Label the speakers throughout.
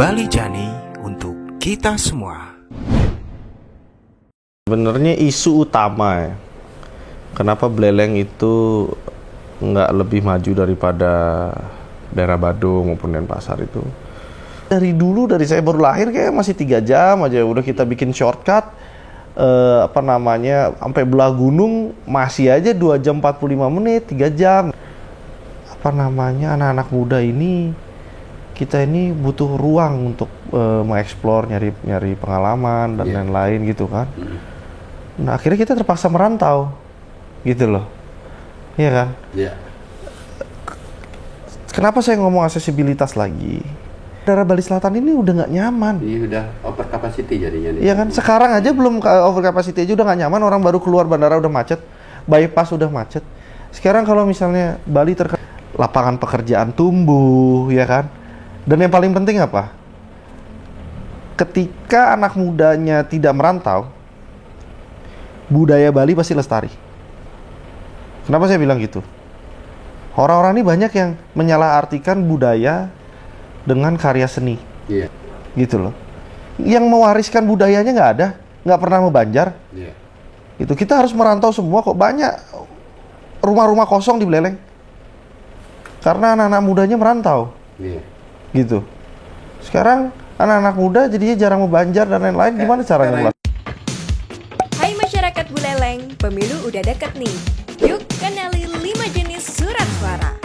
Speaker 1: Bali Jani untuk kita semua.
Speaker 2: Sebenarnya isu utama ya, kenapa Buleleng itu nggak lebih maju daripada daerah Badung maupun Denpasar itu. Dari dulu, dari saya baru lahir kayak masih 3 jam aja udah kita bikin shortcut, sampai belah gunung masih aja 2 jam 45 menit, 3 jam. Anak-anak muda ini, kita ini butuh ruang untuk mengeksplor, nyari pengalaman dan lain-lain gitu kan. Nah akhirnya kita terpaksa merantau gitu loh, iya kan?
Speaker 3: Iya.
Speaker 2: Kenapa saya ngomong aksesibilitas lagi? Daerah Bali Selatan ini udah nggak nyaman.
Speaker 3: Ini udah over capacity jadinya nih.
Speaker 2: Iya kan? Sekarang aja belum over capacity aja udah nggak nyaman. Orang baru keluar bandara udah macet, bypass udah macet. Sekarang kalau misalnya Bali lapangan pekerjaan tumbuh, ya kan? Dan yang paling penting apa? Ketika anak mudanya tidak merantau, budaya Bali pasti lestari. Kenapa saya bilang gitu? Orang-orang ini banyak yang menyalahartikan budaya dengan karya seni.
Speaker 3: Iya.
Speaker 2: Gitu loh. Yang mewariskan budayanya nggak ada, nggak pernah membanjar.
Speaker 3: Iya.
Speaker 2: Itu kita harus merantau semua kok, banyak rumah-rumah kosong di Buleleng. Karena anak-anak mudanya merantau.
Speaker 3: Iya.
Speaker 2: Gitu. Sekarang anak-anak muda jadinya jarang membanjar dan lain-lain. Gimana caranya?
Speaker 4: Hai masyarakat Buleleng, pemilu udah deket nih. Yuk kenali 5 jenis surat suara.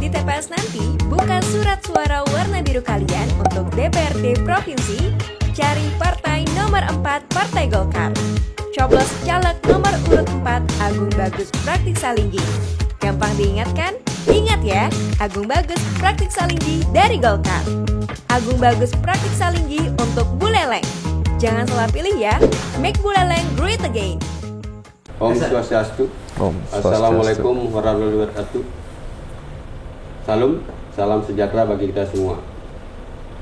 Speaker 4: Di TPS nanti, buka surat suara warna biru kalian untuk DPRD Provinsi, cari partai nomor 4 Partai Golkar. Coblos caleg nomor urut 4 Agung Bagus Praktik Salinggi. Gampang diingat kan? Ingat ya, Agung Bagus Praktik Salinggi dari Golkar. Agung Bagus Praktik Salinggi untuk Buleleng. Jangan salah pilih ya, make Buleleng great again.
Speaker 3: Om Swastiastu. Assalamualaikum warahmatullahi wabarakatuh. Salam sejahtera bagi kita semua.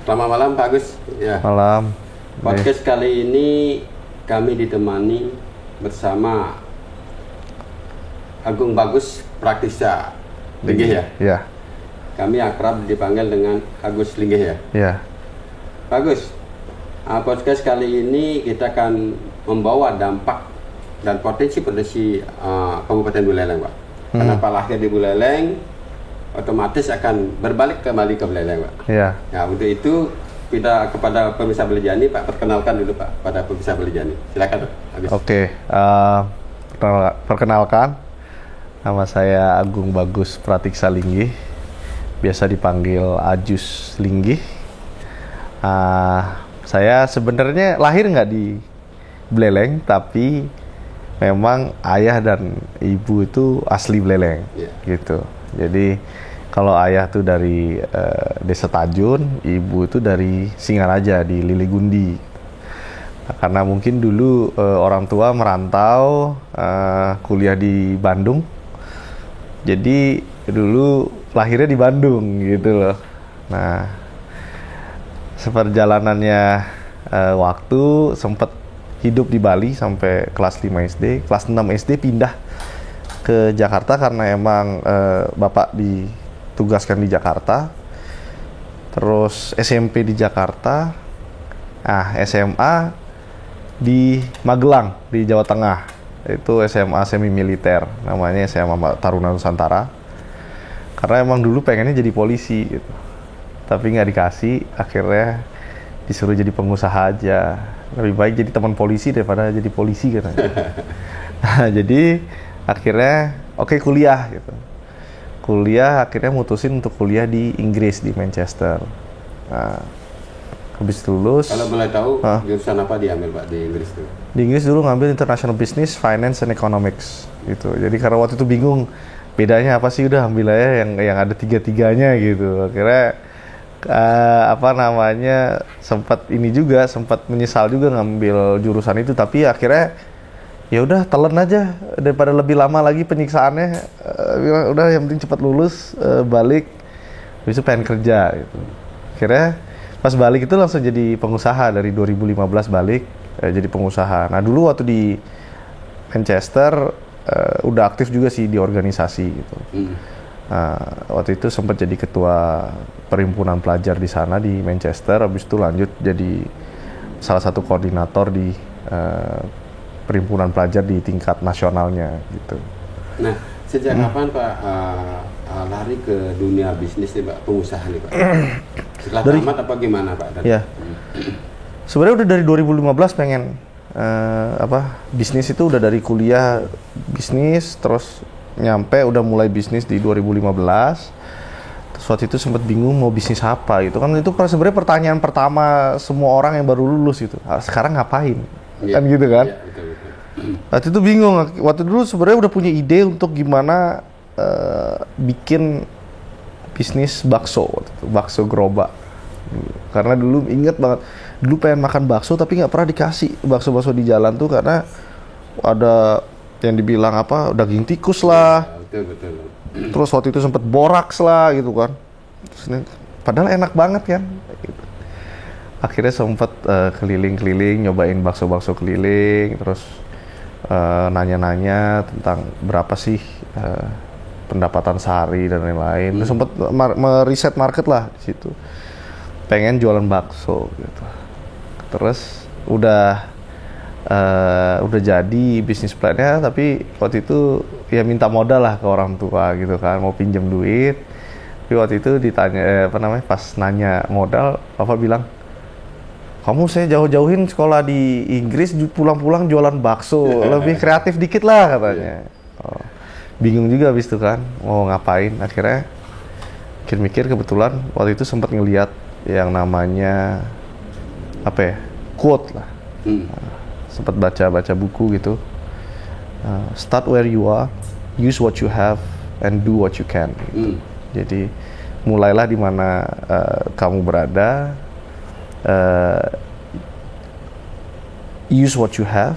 Speaker 3: Selamat malam Pak Agus. Ya.
Speaker 2: Malam.
Speaker 3: Podcast kali ini kami ditemani bersama Agung Bagus Praktisa Linggih ya?
Speaker 2: Iya.
Speaker 3: Kami akrab dipanggil dengan Agus Linggih ya?
Speaker 2: Iya.
Speaker 3: Bagus. Podcast kali ini kita akan membawa dampak dan potensi Kabupaten Buleleng, Pak. Kenapa lahir di Buleleng, otomatis akan berbalik kembali ke Buleleng, Pak.
Speaker 2: Iya.
Speaker 3: Nah, untuk itu kita kepada pemirsa Bali Jani, Pak, perkenalkan dulu Pak pada pemirsa Bali Jani. Silakan, Agus.
Speaker 2: Oke, perkenalkan, nama saya Agung Bagus Pratiksa Linggih, biasa dipanggil Ajus Linggih. Saya sebenarnya lahir nggak di Buleleng, tapi memang ayah dan ibu itu asli Buleleng, gitu. Jadi kalau ayah tuh dari Desa Tajun, ibu itu dari Singaraja di Liligundi. Karena mungkin dulu orang tua merantau, kuliah di Bandung, jadi dulu lahirnya di Bandung gitu loh. Nah, seperjalanannya waktu sempat hidup di Bali sampai kelas 5 SD, kelas 6 SD pindah ke Jakarta karena emang bapak ditugaskan di Jakarta. Terus SMP di Jakarta, SMA di Magelang di Jawa Tengah. Itu SMA semi militer, namanya SMA Taruna Nusantara. Karena emang dulu pengennya jadi polisi gitu. Tapi nggak dikasih, akhirnya disuruh jadi pengusaha aja. Lebih baik jadi teman polisi daripada jadi polisi katanya. Nah, jadi akhirnya kuliah gitu. Kuliah akhirnya mutusin untuk kuliah di Inggris, di Manchester. Nah, habis lulus.
Speaker 3: Kalau boleh tahu jurusan apa diambil Pak di Inggris itu?
Speaker 2: Di Inggris dulu ngambil International Business, Finance and Economics gitu. Jadi karena waktu itu bingung bedanya apa sih, udah ambil aja yang ada tiga-tiganya gitu. Akhirnya sempat menyesal juga ngambil jurusan itu, tapi akhirnya ya udah telan aja daripada lebih lama lagi penyiksaannya. Udah yang penting cepat lulus, balik, habis itu pengen kerja gitu. Akhirnya pas balik itu langsung jadi pengusaha. Dari 2015 balik jadi pengusaha. Nah dulu waktu di Manchester udah aktif juga sih di organisasi gitu. Waktu itu sempat jadi ketua perhimpunan pelajar di sana di Manchester, habis itu lanjut jadi salah satu koordinator di perhimpunan pelajar di tingkat nasionalnya gitu.
Speaker 3: Nah, sejak kapan Pak lari ke dunia bisnis nih Pak, pengusaha nih Pak? Setelah tamat apa gimana Pak?
Speaker 2: Ya, sebenarnya udah dari 2015 pengen bisnis itu udah dari kuliah bisnis, terus nyampe udah mulai bisnis di 2015. Terus waktu itu sempat bingung mau bisnis apa gitu kan, itu sebenarnya pertanyaan pertama semua orang yang baru lulus itu, sekarang ngapain? Kan gitu kan.
Speaker 3: Betul.
Speaker 2: Waktu itu bingung, waktu dulu sebenarnya udah punya ide untuk gimana bikin bisnis bakso, bakso gerobak. Karena dulu inget banget, dulu pengen makan bakso tapi nggak pernah dikasih bakso-bakso di jalan tuh karena ada yang dibilang apa daging tikus lah.
Speaker 3: Betul.
Speaker 2: Terus waktu itu sempet boraks lah gitu kan. Padahal enak banget kan. Akhirnya sempet keliling-keliling nyobain bakso-bakso keliling, terus nanya-nanya tentang berapa sih pendapatan sehari dan lain-lain. Terus sempet meriset market lah di situ. Pengen jualan bakso gitu. Terus udah jadi bisnis plan-nya, tapi waktu itu ya minta modal lah ke orang tua gitu kan, mau pinjam duit. Tapi waktu itu ditanya pas nanya modal, Papa bilang, kamu saya jauh-jauhin sekolah di Inggris, pulang-pulang jualan bakso, lebih kreatif dikit lah katanya. Bingung juga abis itu kan, mau ngapain. Akhirnya mikir-mikir, kebetulan waktu itu sempat ngeliat yang namanya quote lah. Sempat baca buku gitu. Start where you are, use what you have, and do what you can. Gitu. Jadi mulailah di mana kamu berada, use what you have,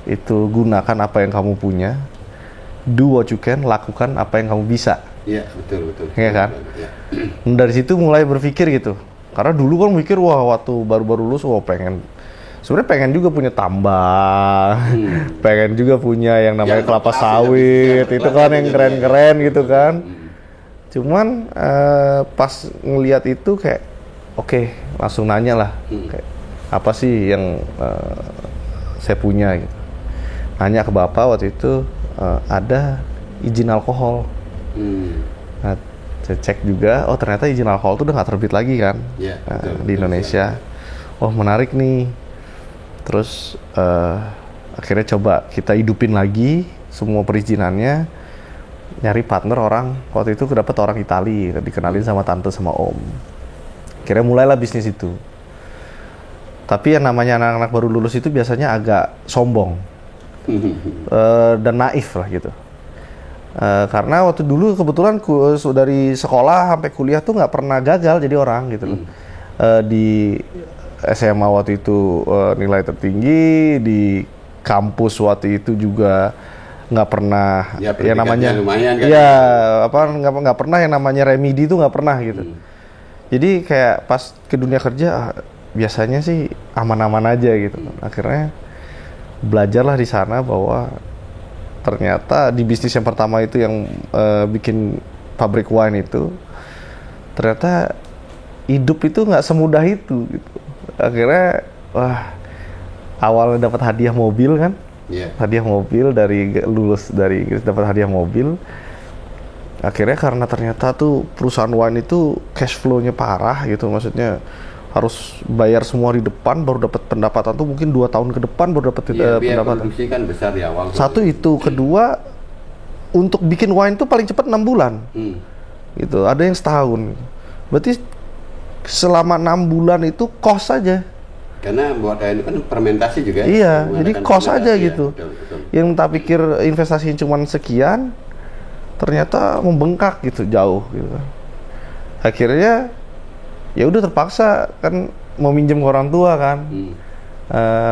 Speaker 2: itu gunakan apa yang kamu punya, do what you can, lakukan apa yang kamu bisa.
Speaker 3: Iya, betul.
Speaker 2: Iya kan?
Speaker 3: Ya.
Speaker 2: Dari situ mulai berpikir gitu. Karena dulu kan mikir, waktu baru-baru lulus, sebenarnya pengen juga punya tambang, pengen juga punya yang namanya kelapa sawit, itu kan yang keren-keren gitu kan. Cuman pas ngelihat itu kayak, oke, langsung nanya lah, kayak apa sih yang saya punya gitu. Nanya ke bapak waktu itu, ada izin alkohol. Nah, saya cek juga, ternyata izin alkohol itu udah nggak terbit lagi kan, di Indonesia. Menarik nih. Terus akhirnya coba kita hidupin lagi semua perizinannya, nyari partner orang, waktu itu dapat orang Itali, dikenalin sama tante sama om. Akhirnya mulailah bisnis itu. Tapi yang namanya anak-anak baru lulus itu biasanya agak sombong dan naif lah gitu. Karena waktu dulu kebetulan dari sekolah sampai kuliah tuh nggak pernah gagal jadi orang gitu loh. Di SMA waktu itu nilai tertinggi, di kampus waktu itu juga nggak pernah yang namanya
Speaker 3: lumayan, kan?
Speaker 2: Nggak pernah yang namanya remedi itu nggak pernah gitu. Jadi kayak pas ke dunia kerja biasanya sih aman-aman aja gitu. Akhirnya belajarlah di sana bahwa ternyata di bisnis yang pertama itu yang bikin pabrik wine itu, ternyata hidup itu nggak semudah itu gitu. Akhirnya awalnya dapat hadiah mobil kan, hadiah mobil dari lulus dari Inggris, dapat hadiah mobil. Akhirnya karena ternyata tuh perusahaan wine itu cash flow-nya parah gitu, maksudnya harus bayar semua di depan baru dapat pendapatan tuh mungkin 2 tahun ke depan baru dapat pendapatan.
Speaker 3: Produksi kan besar di awal.
Speaker 2: Satu itu, kedua untuk bikin wine tuh paling cepat 6 bulan. Gitu, ada yang setahun. Berarti selama 6 bulan itu kos aja.
Speaker 3: Karena buat wine kan fermentasi juga.
Speaker 2: Iya, jadi kos aja gitu.
Speaker 3: Betul.
Speaker 2: Yang tak pikir investasinya cuma sekian, ternyata membengkak gitu jauh gitu. Akhirnya ya udah terpaksa kan mau minjem ke orang tua kan.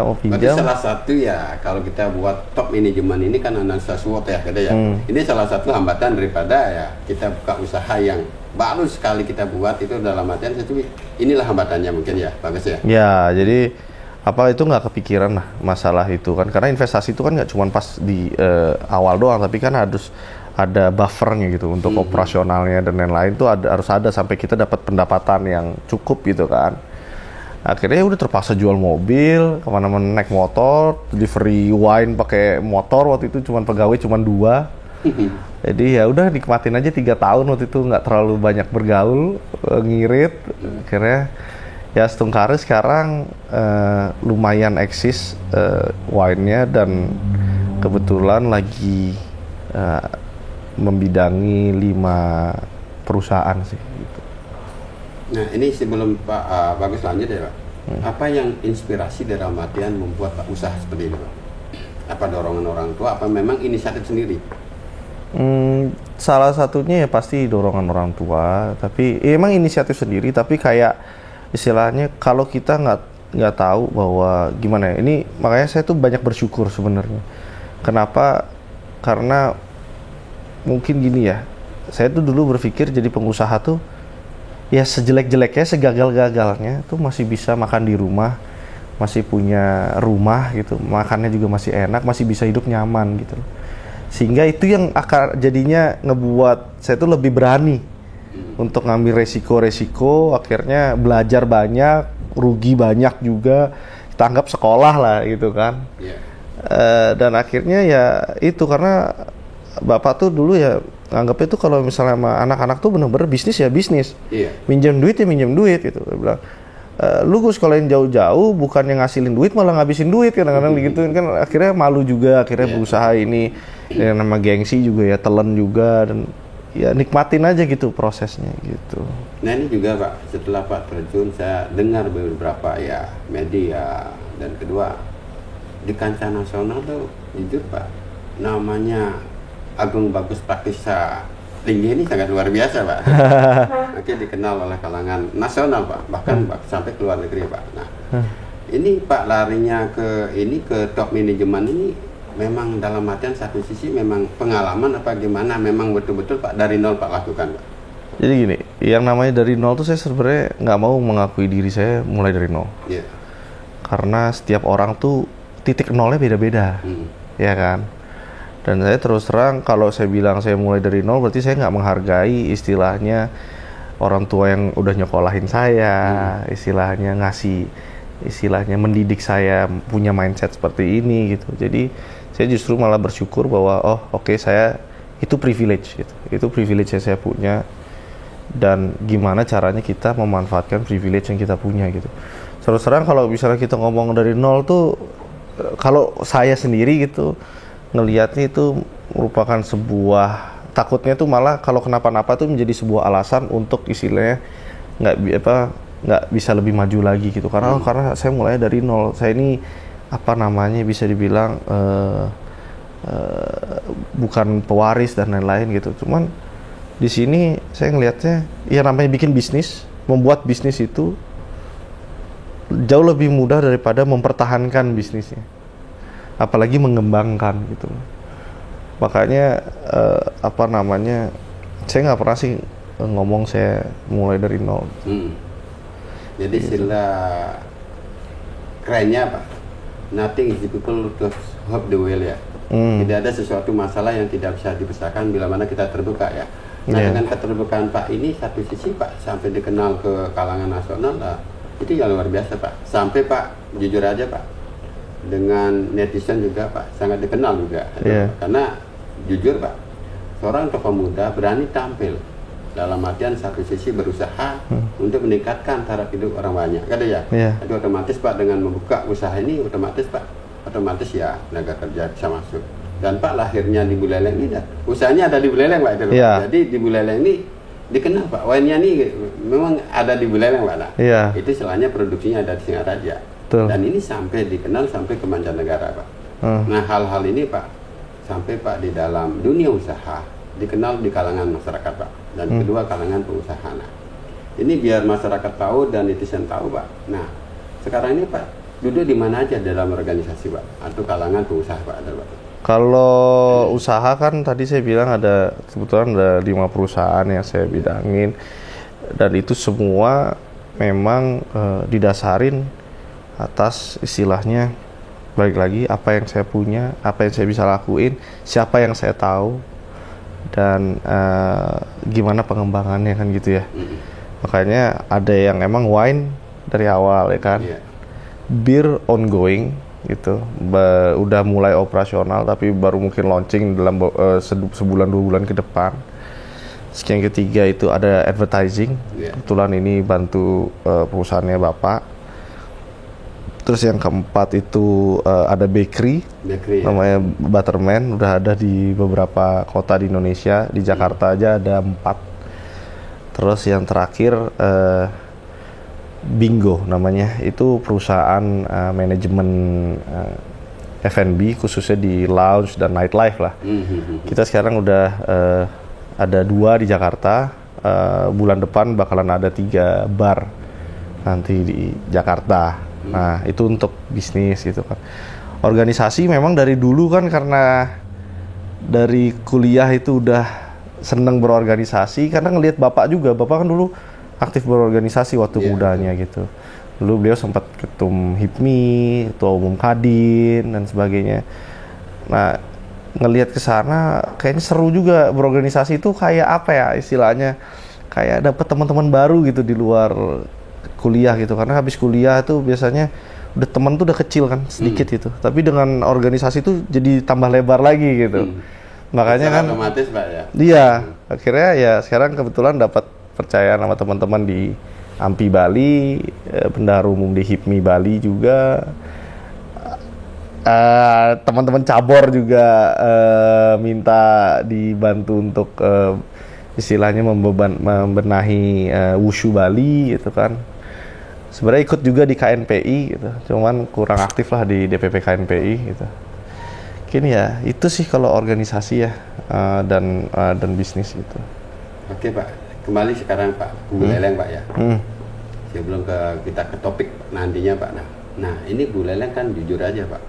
Speaker 2: Mau pinjam.
Speaker 3: Berarti salah satu ya kalau kita buat top manajemen ini kan analisa SWOT ya, Ini salah satu hambatan daripada ya kita buka usaha yang baru sekali kita buat itu dalam artian inilah hambatannya mungkin ya, bagus ya.
Speaker 2: Ya, jadi itu nggak kepikiran lah masalah itu kan, karena investasi itu kan nggak cuma pas di awal doang, tapi kan harus ada buffernya gitu untuk operasionalnya dan lain-lain tuh harus ada sampai kita dapat pendapatan yang cukup gitu kan. Akhirnya udah terpaksa jual mobil, kemana-mana naik motor, delivery wine pakai motor, waktu itu cuman pegawai cuman 2. Jadi ya udah nikmatin aja 3 tahun waktu itu, nggak terlalu banyak bergaul, ngirit. Akhirnya ya Stungkare sekarang lumayan eksis wine-nya, dan kebetulan lagi membidangi 5 perusahaan sih gitu.
Speaker 3: Nah ini sebelum Pak Bagus lanjut ya Pak, apa yang inspirasi dalam artian membuat Pak usaha seperti ini Pak? Apa dorongan orang tua, apa memang inisiatif sendiri?
Speaker 2: Salah satunya ya pasti dorongan orang tua, tapi emang inisiatif sendiri, tapi kayak istilahnya kalau kita nggak tahu bahwa gimana ya, ini makanya saya tuh banyak bersyukur sebenarnya. Kenapa? Karena mungkin gini ya, saya tuh dulu berpikir jadi pengusaha tuh ya sejelek-jeleknya, segagal-gagalnya tuh masih bisa makan di rumah, masih punya rumah gitu, makannya juga masih enak, masih bisa hidup nyaman gitu. Sehingga itu yang jadinya ngebuat saya tuh lebih berani untuk ngambil resiko-resiko, akhirnya belajar banyak, rugi banyak juga, kita anggap sekolah lah gitu kan. Dan akhirnya ya itu karena bapak tuh dulu ya anggapnya tuh kalau misalnya sama anak-anak tuh bener-bener bisnis ya bisnis, minjem duit ya minjem duit gitu. Dia bilang, lu gue sekolahin jauh-jauh bukannya ngasilin duit malah ngabisin duit, kadang-kadang digituin kan. Akhirnya malu juga, akhirnya berusaha ini yang nama gengsi juga ya, telan juga, dan ya nikmatin aja gitu prosesnya gitu.
Speaker 3: Nah ini juga Pak, setelah Pak terjun saya dengar beberapa ya media, dan kedua di kancah nasional tuh jujur Pak, namanya Agung Bagus Praktisa Tinggi ini sangat luar biasa Pak. Oke, dikenal oleh kalangan nasional Pak, bahkan sampai ke luar negeri Pak. Nah ini Pak larinya ke top manajemen ini memang dalam artian satu sisi memang pengalaman apa gimana, memang betul-betul Pak dari nol Pak lakukan Pak?
Speaker 2: Jadi gini, yang namanya dari nol tuh saya sebenarnya nggak mau mengakui diri saya mulai dari nol. Karena setiap orang tuh titik nolnya beda-beda, ya kan? Dan saya terus terang kalau saya bilang saya mulai dari nol, berarti saya nggak menghargai istilahnya orang tua yang udah nyokolahin saya, istilahnya ngasih, istilahnya mendidik saya punya mindset seperti ini gitu. Jadi saya justru malah bersyukur bahwa oke, saya itu privilege gitu. Itu privilege yang saya punya, dan gimana caranya kita memanfaatkan privilege yang kita punya gitu. Terus terang kalau misalnya kita ngomong dari nol tuh, kalau saya sendiri gitu ngelihatnya itu merupakan sebuah, takutnya tuh malah kalau kenapa-napa tuh menjadi sebuah alasan untuk istilahnya nggak bisa lebih maju lagi gitu. Karena saya mulai dari nol, saya ini apa namanya bisa dibilang bukan pewaris dan lain-lain gitu. Cuman di sini saya ngelihatnya ya namanya bikin bisnis, membuat bisnis itu jauh lebih mudah daripada mempertahankan bisnisnya, apalagi mengembangkan gitu. Makanya saya nggak pernah sih ngomong saya mulai dari nol.
Speaker 3: Jadi sila kerennya Pak, nothing is difficult to hope the will ya. Tidak ada sesuatu masalah yang tidak bisa dibesarkan bila mana kita terbuka ya. Nah dengan keterbukaan Pak ini satu sisi Pak sampai dikenal ke kalangan nasional lah, itu yang luar biasa Pak. Sampai Pak jujur aja Pak, dengan netizen juga Pak sangat dikenal juga. Karena jujur Pak, seorang tokoh muda berani tampil dalam artian satu sisi berusaha untuk meningkatkan taraf hidup orang banyak, kan ya? Jadi otomatis Pak dengan membuka usaha ini otomatis ya tenaga kerja bisa masuk. Dan Pak lahirnya di Buleleng ini, usahanya ada di Buleleng Pak itu. Jadi di Buleleng ini dikenal Pak, wine-nya ini memang ada di Buleleng Pak. Itu istilahnya produksinya ada di Singaraja. Dan ini sampai dikenal sampai ke mancanegara Pak. Nah hal-hal ini Pak sampai Pak di dalam dunia usaha dikenal di kalangan masyarakat Pak, dan kedua kalangan pengusaha. Nah ini biar masyarakat tahu dan netizen tahu Pak. Nah sekarang ini Pak duduk di mana aja dalam organisasi Pak atau kalangan pengusaha Pak ada Pak?
Speaker 2: Kalau usaha kan tadi saya bilang kebetulan ada 5 perusahaan yang saya bidangin, dan itu semua memang didasarin atas istilahnya balik lagi apa yang saya punya, apa yang saya bisa lakuin, siapa yang saya tahu, dan gimana pengembangannya kan gitu ya. Makanya ada yang emang wine dari awal ya kan, beer ongoing gitu, udah mulai operasional tapi baru mungkin launching dalam sebulan 2 bulan ke depan. Yang ketiga itu ada advertising, kebetulan ini bantu perusahaannya Bapak. Terus yang keempat itu ada bakery namanya Butterman, udah ada di beberapa kota di Indonesia, di Jakarta aja ada 4. Terus yang terakhir Bingo namanya, itu perusahaan manajemen F&B khususnya di lounge dan nightlife lah. Kita sekarang udah ada 2 di Jakarta, bulan depan bakalan ada 3 bar nanti di Jakarta. Nah itu untuk bisnis gitu kan. Organisasi memang dari dulu kan, karena dari kuliah itu udah seneng berorganisasi, karena ngelihat bapak juga, bapak kan dulu aktif berorganisasi waktu mudanya gitu. Dulu beliau sempat ketum HIPMI, ketua umum Kadin dan sebagainya. Nah ngelihat ke sana kayaknya seru juga berorganisasi itu, kayak apa ya istilahnya, kayak dapet teman-teman baru gitu di luar kuliah gitu, karena habis kuliah tuh biasanya udah teman tuh udah kecil kan sedikit gitu, tapi dengan organisasi tuh jadi tambah lebar lagi gitu. Makanya kan
Speaker 3: otomatis Pak ya.
Speaker 2: Iya, akhirnya ya sekarang kebetulan dapat percaya sama teman-teman di AMPI Bali, bendahara umum di HIPMI Bali juga, teman-teman cabor juga minta dibantu untuk istilahnya membenahi Wushu Bali gitu kan. Sebenarnya ikut juga di KNPI gitu, cuman kurang aktif lah di DPP KNPI gitu. Mungkin ya itu sih kalau organisasi ya, dan bisnis gitu.
Speaker 3: Oke Pak, kembali sekarang Pak Buleleng Pak ya. Sebelum kita ke topik nantinya Pak. Nah ini Buleleng kan jujur aja Pak.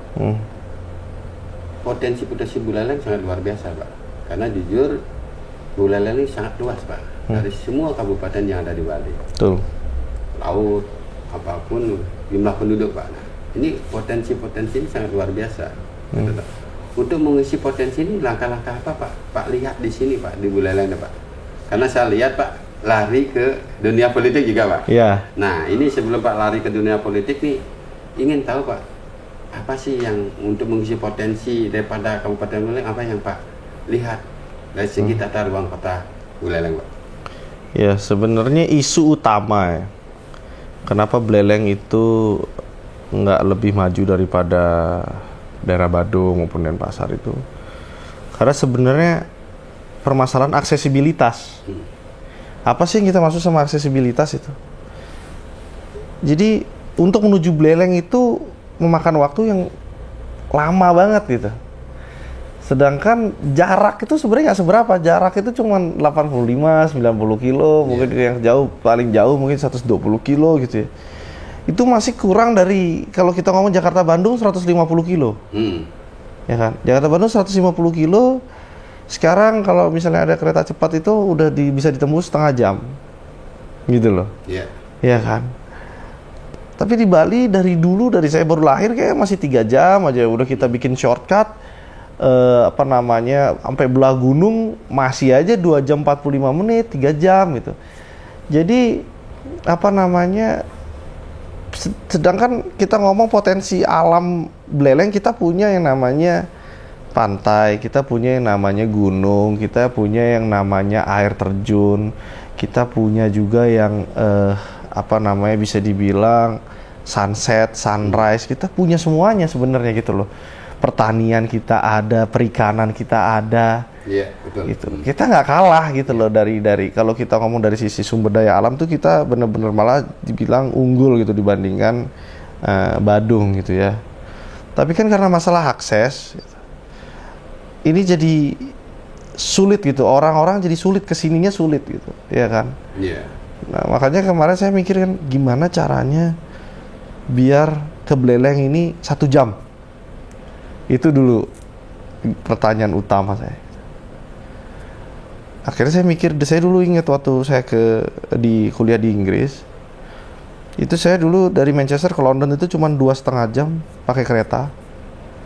Speaker 3: Potensi Buleleng sangat luar biasa Pak. Karena jujur Buleleng ini sangat luas Pak. Dari semua kabupaten yang ada di Bali.
Speaker 2: Betul.
Speaker 3: Laut, apapun jumlah penduduk Pak. Nah, ini potensi ini sangat luar biasa. Untuk mengisi potensi ini langkah-langkah apa Pak lihat di sini Pak, di Buleleng Pak? Karena saya lihat Pak lari ke dunia politik juga Pak.
Speaker 2: Iya.
Speaker 3: Nah ini sebelum Pak lari ke dunia politik nih, ingin tahu Pak, apa sih yang untuk mengisi potensi daripada Kabupaten Buleleng, apa yang Pak lihat dari segi tata ruang kota Buleleng Pak?
Speaker 2: Ya sebenarnya isu utama ya, kenapa Buleleng itu nggak lebih maju daripada daerah Badung maupun Denpasar itu, karena sebenarnya permasalahan aksesibilitas. Apa sih yang kita maksud sama aksesibilitas itu? Jadi untuk menuju Buleleng itu memakan waktu yang lama banget gitu. Sedangkan jarak itu sebenarnya nggak seberapa. Jarak itu cuma 85-90 kilo, mungkin yang jauh, paling jauh mungkin 120 kilo gitu ya. Itu masih kurang dari, kalau kita ngomong Jakarta-Bandung 150 kilo. Ya kan? Jakarta-Bandung 150 kilo, sekarang kalau misalnya ada kereta cepat itu udah bisa ditembus setengah jam. Gitu loh. Iya. Ya kan? Tapi di Bali dari dulu, dari saya baru lahir kayak masih 3 jam aja udah kita bikin shortcut, sampai belah gunung masih aja 2 jam 45 menit, 3 jam gitu. Jadi sedangkan kita ngomong potensi alam Buleleng, kita punya yang namanya pantai, kita punya yang namanya gunung, kita punya yang namanya air terjun, kita punya juga yang bisa dibilang sunset, sunrise, kita punya semuanya sebenarnya gitu loh. Pertanian kita ada, perikanan kita ada.
Speaker 3: Iya, betul.
Speaker 2: Gitu. Kita nggak kalah gitu loh dari kalau kita ngomong dari sisi sumber daya alam tuh kita benar-benar malah dibilang unggul gitu dibandingkan Badung gitu ya. Tapi kan karena masalah akses gitu, ini jadi sulit gitu, orang-orang jadi sulit kesininya, sulit gitu, ya kan?
Speaker 3: Iya.
Speaker 2: Nah makanya kemarin saya mikir kan gimana caranya biar ke Buleleng ini 1 jam. Itu dulu pertanyaan utama saya. Akhirnya saya mikir, saya dulu ingat waktu saya di kuliah di Inggris, itu saya dulu dari Manchester ke London itu cuma 2,5 jam pakai kereta.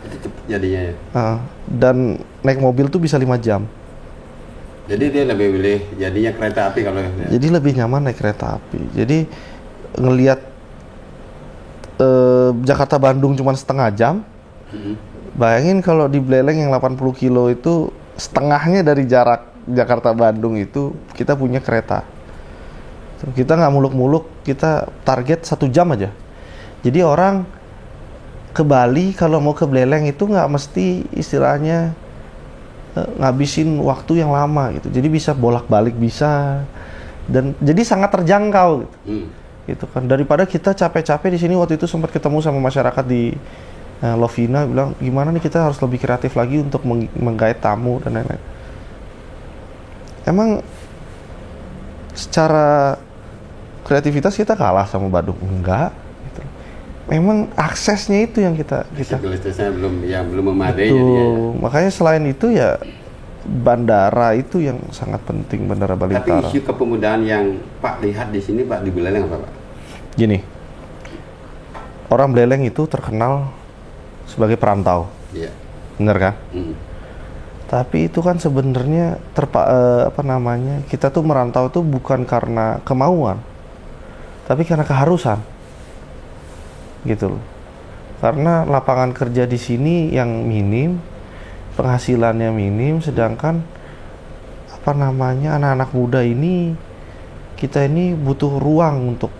Speaker 3: Itu cepet jadinya ya.
Speaker 2: Dan naik mobil tuh bisa 5 jam.
Speaker 3: Jadi dia lebih milih jadinya kereta api kalau.
Speaker 2: Jadi lebih nyaman naik kereta api. Jadi ngelihat Jakarta Bandung cuma setengah jam. Bayangin kalau di Buleleng yang 80 kilo itu setengahnya dari jarak Jakarta Bandung itu kita punya kereta. Kita nggak muluk-muluk, kita target 1 jam aja. Jadi orang ke Bali kalau mau ke Buleleng itu nggak mesti istilahnya ngabisin waktu yang lama gitu. Jadi bisa bolak-balik bisa, dan jadi sangat terjangkau gitu. Gitu kan, daripada kita capek-capek di sini. Waktu itu sempat ketemu sama masyarakat di Lovina, bilang gimana nih kita harus lebih kreatif lagi untuk menggait tamu dan lain-lain. Emang secara kreativitas kita kalah sama Badung? Enggak gitu. Memang aksesnya itu yang kita
Speaker 3: Fasilitasnya belum memadai.
Speaker 2: betul. Makanya selain itu ya bandara itu yang sangat penting, Bandara Bali
Speaker 3: Tapi
Speaker 2: Utara.
Speaker 3: isu kepemudaan yang Pak lihat di sini Pak di Buleleng apa Pak?
Speaker 2: Gini, orang Buleleng itu terkenal sebagai perantau,
Speaker 3: Iya.
Speaker 2: bener kan? Tapi itu kan sebenarnya kita tuh merantau tuh bukan karena kemauan, tapi karena keharusan, gitu loh. Karena lapangan kerja di sini yang minim, penghasilannya minim, sedangkan anak-anak muda ini kita ini butuh ruang untuk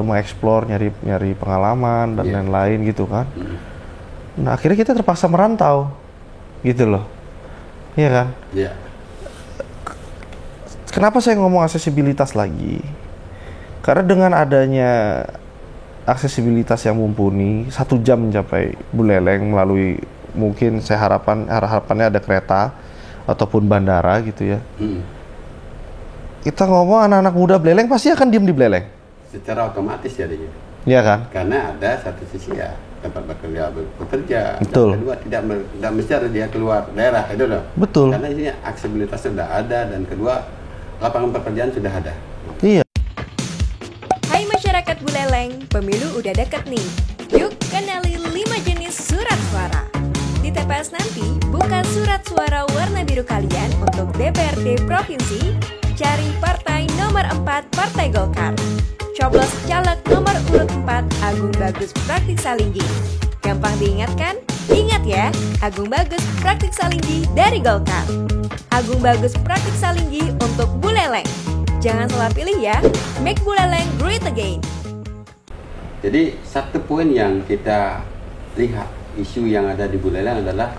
Speaker 2: mengeksplor, nyari pengalaman dan lain-lain gitu kan. Nah akhirnya kita terpaksa merantau, gitu loh, iya kan?
Speaker 3: Iya.
Speaker 2: Kenapa saya ngomong aksesibilitas lagi? Karena dengan adanya aksesibilitas yang mumpuni, 1 jam mencapai Buleleng melalui mungkin harapannya ada kereta ataupun bandara gitu ya. Kita ngomong anak-anak muda Buleleng pasti akan diem di Buleleng.
Speaker 3: Secara otomatis jadinya.
Speaker 2: Iya kan?
Speaker 3: Karena ada satu sisi ya tempat bekerja.
Speaker 2: Betul.
Speaker 3: Dan kedua tidak mesti harus dia keluar daerah itu loh.
Speaker 2: Betul.
Speaker 3: Karena ini aksesibilitas sudah ada, dan kedua lapangan pekerjaan sudah ada.
Speaker 2: Iya.
Speaker 4: Hai masyarakat Buleleng, pemilu udah deket nih. Yuk kenali 5 jenis surat suara. Di TPS nanti, buka surat suara warna biru kalian untuk DPRD Provinsi, cari partai nomor 4 Partai Golkar. Coblos caleg nomor urut 4 Agung Bagus Praktik Salinggi. Gampang diingat kan? Ingat ya, Agung Bagus Praktik Salinggi dari Golkar. Agung Bagus Praktik Salinggi untuk Buleleng. Jangan salah pilih ya, make Buleleng great again.
Speaker 3: Jadi satu poin yang kita lihat isu yang ada di Buleleng adalah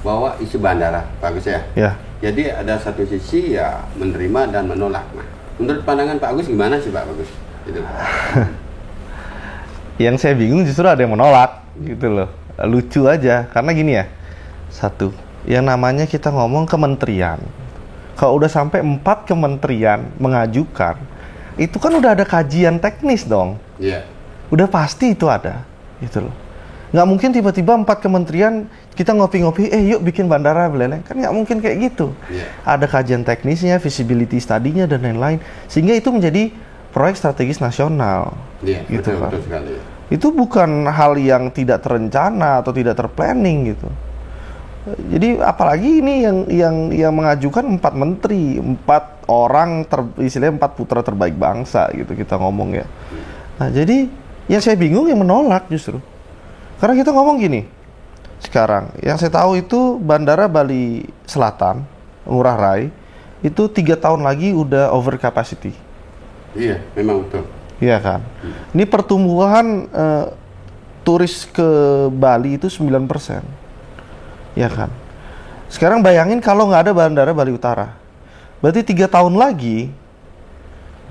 Speaker 3: bahwa isu bandara, Pak Agus ya.
Speaker 2: Ya.
Speaker 3: Jadi ada satu sisi ya menerima dan menolak. Nah, menurut pandangan Pak Agus gimana sih Pak Agus? Gitu.
Speaker 2: Yang saya bingung justru ada yang menolak gitu loh. Lucu aja, karena gini ya. Satu, yang namanya kita ngomong kementerian. Kalau udah sampai 4 kementerian mengajukan, itu kan udah ada kajian teknis dong.
Speaker 3: Iya.
Speaker 2: Udah pasti itu ada, gitu loh. Nggak mungkin tiba-tiba 4 kementerian kita ngopi-ngopi, yuk bikin bandara Buleleng. Kan nggak mungkin kayak gitu. Ada kajian teknisnya, visibility study-nya, dan lain-lain. Sehingga itu menjadi proyek strategis nasional.
Speaker 3: Iya,
Speaker 2: gitu
Speaker 3: betul,
Speaker 2: kan.
Speaker 3: betul sekali.
Speaker 2: Itu bukan hal yang tidak terencana atau tidak terplanning gitu. Jadi apalagi ini yang mengajukan 4 menteri, 4 orang, istilahnya 4 putra terbaik bangsa gitu kita ngomong ya. Nah jadi yang saya bingung yang menolak justru. Karena kita ngomong gini, sekarang yang saya tahu itu Bandara Bali Selatan, Ngurah Rai, itu 3 tahun lagi udah over capacity.
Speaker 3: Iya, memang betul.
Speaker 2: Iya kan? Ini pertumbuhan turis ke Bali itu 9%. Ya kan? Sekarang bayangin kalau nggak ada Bandara Bali Utara. Berarti 3 tahun lagi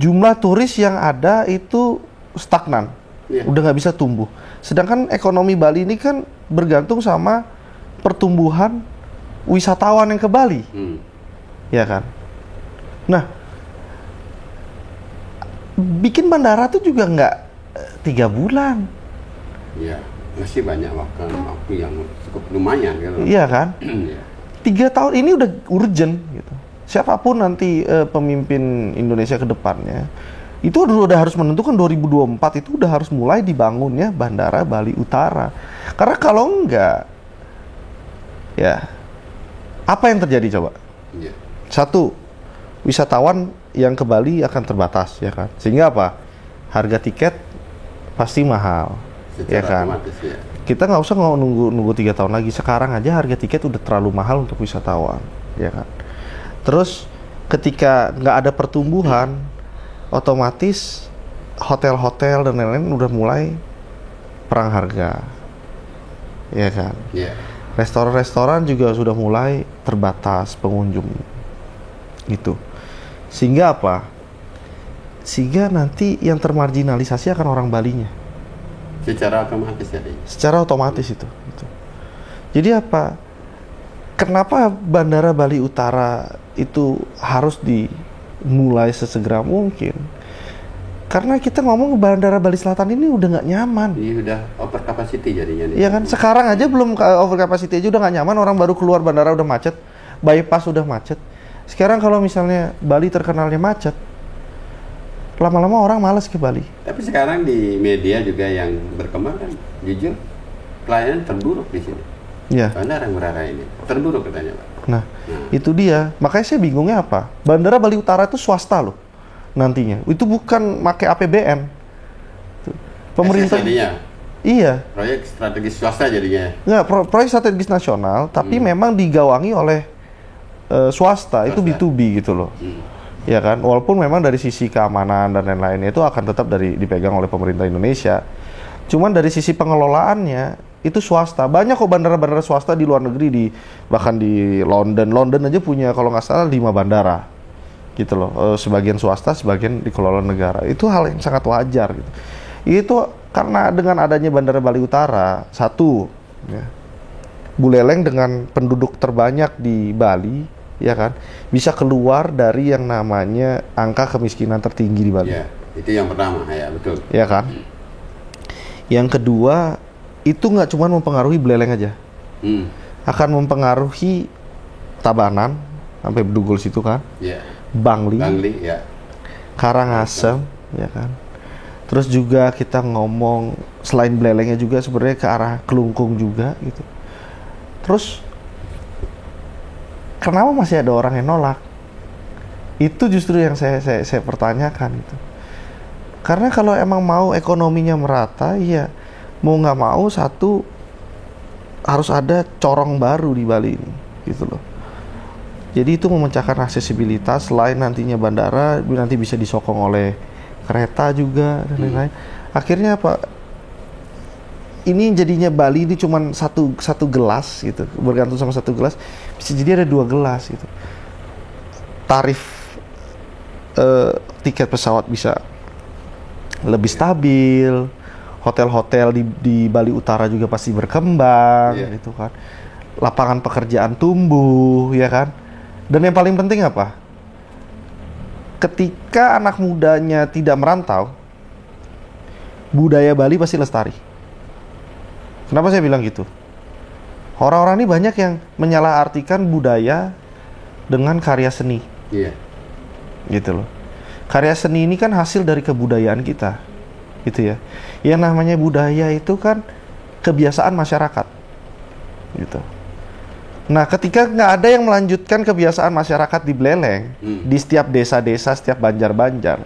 Speaker 2: jumlah turis yang ada itu stagnan. Udah nggak bisa tumbuh. Sedangkan ekonomi Bali ini kan bergantung sama pertumbuhan wisatawan yang ke Bali. Ya kan? Nah, bikin bandara tuh juga nggak 3 bulan.
Speaker 3: Iya, masih banyak waktu yang cukup lumayan gitu.
Speaker 2: Iya kan? 3 tahun ini udah urgent gitu. Siapapun nanti pemimpin Indonesia ke depannya, itu udah harus menentukan 2024 itu udah harus mulai dibangunnya Bandara Bali Utara. Karena kalau enggak, ya apa yang terjadi coba?
Speaker 3: Iya.
Speaker 2: Satu, wisatawan yang ke Bali akan terbatas, ya kan. Sehingga apa? Harga tiket pasti mahal,
Speaker 3: Secara
Speaker 2: ya kan.
Speaker 3: otomatis, ya.
Speaker 2: Kita nggak usah nunggu 3 tahun lagi. Sekarang aja harga tiket udah terlalu mahal untuk wisatawan, ya kan. Terus ketika nggak ada pertumbuhan, otomatis hotel-hotel dan lain-lain udah mulai perang harga, ya kan.
Speaker 3: Iya.
Speaker 2: Restoran-restoran juga sudah mulai terbatas pengunjung, gitu. Sehingga apa? Sehingga nanti yang termarginalisasi akan orang Balinya.
Speaker 3: Secara otomatis jadi.
Speaker 2: Secara otomatis itu. Jadi apa? Kenapa Bandara Bali Utara itu harus dimulai sesegera mungkin? Karena kita ngomong Bandara Bali Selatan ini udah nggak nyaman.
Speaker 3: Ini udah over capacity jadinya nih.
Speaker 2: Iya kan? Sekarang aja belum over capacity aja udah nggak nyaman. Orang baru keluar bandara udah macet, bypass udah macet. Sekarang kalau misalnya Bali terkenalnya macet, lama-lama orang malas ke Bali.
Speaker 3: Tapi sekarang di media juga yang berkembang kan, jujur pelayanan terburuk di sini.
Speaker 2: Iya.
Speaker 3: Bandara Ngurah Rai ini terburuk katanya, Pak.
Speaker 2: Nah, itu dia. Makanya saya bingungnya apa? Bandara Bali Utara itu swasta loh nantinya. Itu bukan pakai APBN. Pemerintah.
Speaker 3: jadinya
Speaker 2: Iya.
Speaker 3: proyek strategis swasta jadinya.
Speaker 2: Nggak, proyek strategis nasional, tapi memang digawangi oleh swasta. Itu B2B gitu loh. Ya kan, walaupun memang dari sisi keamanan dan lain-lainnya itu akan tetap dipegang oleh pemerintah Indonesia. Cuman dari sisi pengelolaannya itu swasta. Banyak kok bandara-bandara swasta di luar negeri, bahkan di London. London aja punya kalau nggak salah 5 bandara, gitu loh. Sebagian swasta, sebagian dikelola negara. Itu hal yang sangat wajar. Gitu. Itu karena dengan adanya Bandara Bali Utara, satu, ya, Buleleng dengan penduduk terbanyak di Bali, ya kan, bisa keluar dari yang namanya angka kemiskinan tertinggi di Bali.
Speaker 3: Ya, itu yang pertama, ya betul.
Speaker 2: Ya kan. Yang kedua, itu nggak cuma mempengaruhi Buleleng aja, akan mempengaruhi Tabanan sampai Bedugul situ kan, Bangli,
Speaker 3: ya.
Speaker 2: Karangasem, ya kan. Terus juga kita ngomong selain Bulelengnya juga sebenarnya ke arah Kelungkung juga gitu. Terus kenapa masih ada orang yang nolak? Itu justru yang saya pertanyakan gitu. Karena kalau emang mau ekonominya merata, ya mau nggak mau satu harus ada corong baru di Bali ini, gitu loh. Jadi itu memecahkan aksesibilitas. Selain nantinya bandara, nanti bisa disokong oleh kereta juga dan lain-lain. Akhirnya apa? Ini jadinya Bali ini cuma satu gelas gitu, bergantung sama satu gelas. Bisa jadi ada 2 gelas gitu. Tarif tiket pesawat bisa lebih stabil. Hotel-hotel di Bali Utara juga pasti berkembang, gitu kan. Lapangan pekerjaan tumbuh, ya kan. Dan yang paling penting apa? Ketika anak mudanya tidak merantau, budaya Bali pasti lestari. Kenapa saya bilang gitu? Orang-orang ini banyak yang menyalahartikan budaya dengan karya seni.
Speaker 3: Iya.
Speaker 2: Gitu loh. Karya seni ini kan hasil dari kebudayaan kita. Gitu ya. Yang namanya budaya itu kan kebiasaan masyarakat. Gitu. Nah, ketika nggak ada yang melanjutkan kebiasaan masyarakat di Buleleng, di setiap desa-desa, setiap banjar-banjar,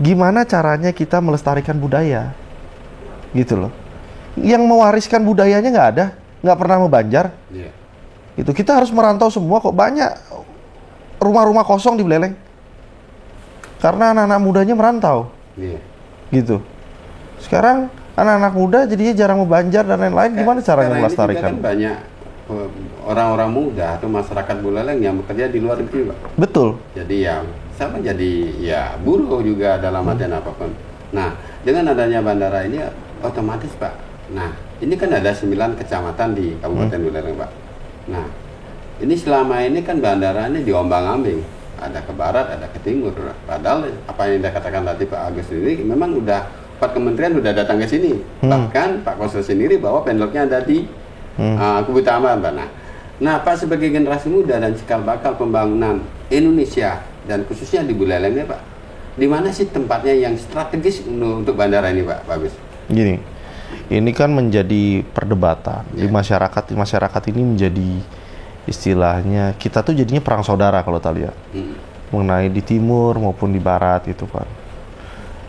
Speaker 2: gimana caranya kita melestarikan budaya? Gitu loh. Yang mewariskan budayanya nggak ada, nggak pernah membanjar. Gitu. Kita harus merantau semua kok. Banyak rumah-rumah kosong di Buleleng. Karena anak-anak mudanya merantau. Gitu. Sekarang anak-anak muda jadinya jarang membanjar dan lain-lain. Gimana caranya melestarikan?
Speaker 3: Kan banyak orang-orang muda atau masyarakat Buleleng yang bekerja di luar negeri, Pak.
Speaker 2: Betul.
Speaker 3: Jadi yang sama jadi ya buruh juga dalam artian apapun. Nah, dengan adanya bandara ini otomatis, Pak. Nah, ini kan ada 9 kecamatan di Kabupaten Buleleng, Pak. Nah, ini selama ini kan bandara ini diombang-ambing. Ada ke barat, ada ke timur. Padahal apa yang dikatakan tadi Pak Agus sendiri, memang udah 4 kementerian udah datang ke sini. Bahkan Pak Konsul sendiri bahwa pendoknya ada di Kubu Taman, Pak. Nah, Pak sebagai generasi muda dan cikal bakal pembangunan Indonesia dan khususnya di Buleleng ya, Pak. Di mana sih tempatnya yang strategis untuk bandara ini, Pak Agus?
Speaker 2: Gini, ini kan menjadi perdebatan di masyarakat. Di masyarakat ini menjadi istilahnya kita tuh jadinya perang saudara kalau tak lihat mengenai di timur maupun di barat gitu kan.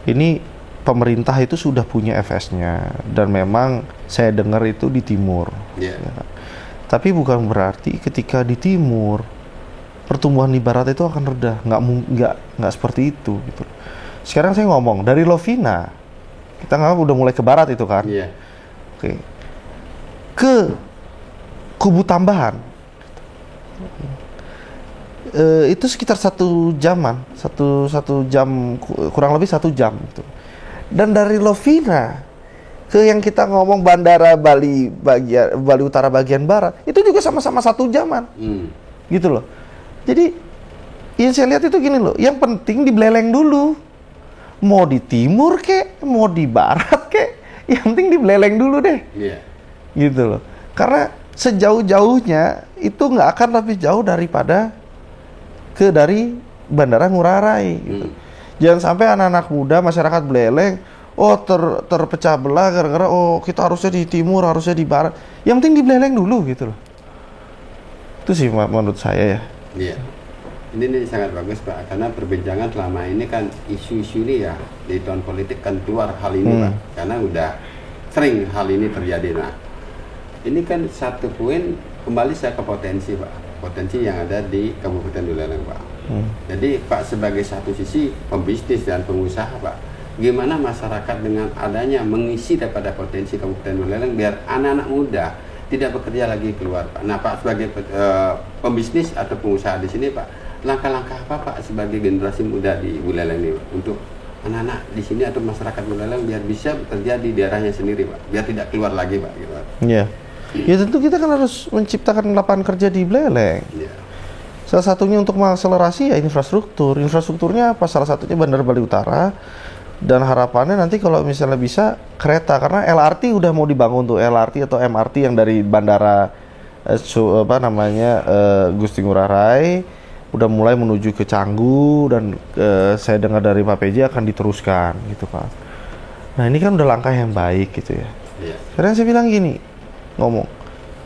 Speaker 2: Ini pemerintah itu sudah punya FS-nya dan memang saya dengar itu di timur. Ya. Tapi bukan berarti ketika di timur pertumbuhan di barat itu akan reda, nggak seperti itu gitu. Sekarang saya ngomong dari Lovina, kita nggak udah mulai ke barat itu kan. Oke. Ke Kubu Tambahan itu sekitar 1 jaman, satu jam, kurang lebih 1 jam gitu. Dan dari Lovina ke yang kita ngomong Bandara Bali Utara bagian barat itu juga sama-sama 1 jaman gitu loh. Jadi yang saya lihat itu gini loh, yang penting di Buleleng dulu, mau di timur kek, mau di barat kek, yang penting di Buleleng dulu deh gitu loh. Karena sejauh-jauhnya itu nggak akan lebih jauh daripada dari Bandara Ngurah Rai gitu. Jangan sampai anak-anak muda masyarakat Buleleng terpecah belah gara-gara kita harusnya di timur, harusnya di barat. Yang penting di Buleleng dulu gitu loh. Itu sih menurut saya ya.
Speaker 3: Iya. Ini sangat bagus Pak, karena perbincangan selama ini kan isu-isu ini ya di tahun politik kan keluar hal ini Pak, karena udah sering hal ini terjadi. Nah, ini kan satu poin kembali saya ke potensi Pak, potensi yang ada di Kabupaten Buleleng Pak. Jadi Pak sebagai satu sisi pembisnis dan pengusaha Pak, gimana masyarakat dengan adanya mengisi daripada potensi Kabupaten Buleleng biar anak-anak muda tidak bekerja lagi keluar Pak. Nah Pak sebagai pembisnis atau pengusaha di sini Pak, langkah-langkah apa Pak sebagai generasi muda di Buleleng ini untuk anak-anak di sini atau masyarakat Buleleng biar bisa bekerja di daerahnya sendiri Pak, biar tidak keluar lagi Pak gitu.
Speaker 2: Iya. Ya tentu kita kan harus menciptakan lapangan kerja di Buleleng. Salah satunya untuk mengakselerasi ya infrastruktur. Infrastrukturnya apa? Salah satunya Bandara Bali Utara. Dan harapannya nanti kalau misalnya bisa kereta, karena LRT udah mau dibangun tuh, LRT atau MRT yang dari bandara Gusti Ngurah Rai udah mulai menuju ke Canggu dan saya dengar dari Pak PJ akan diteruskan gitu kan. Nah ini kan udah langkah yang baik gitu ya. Karena saya bilang gini,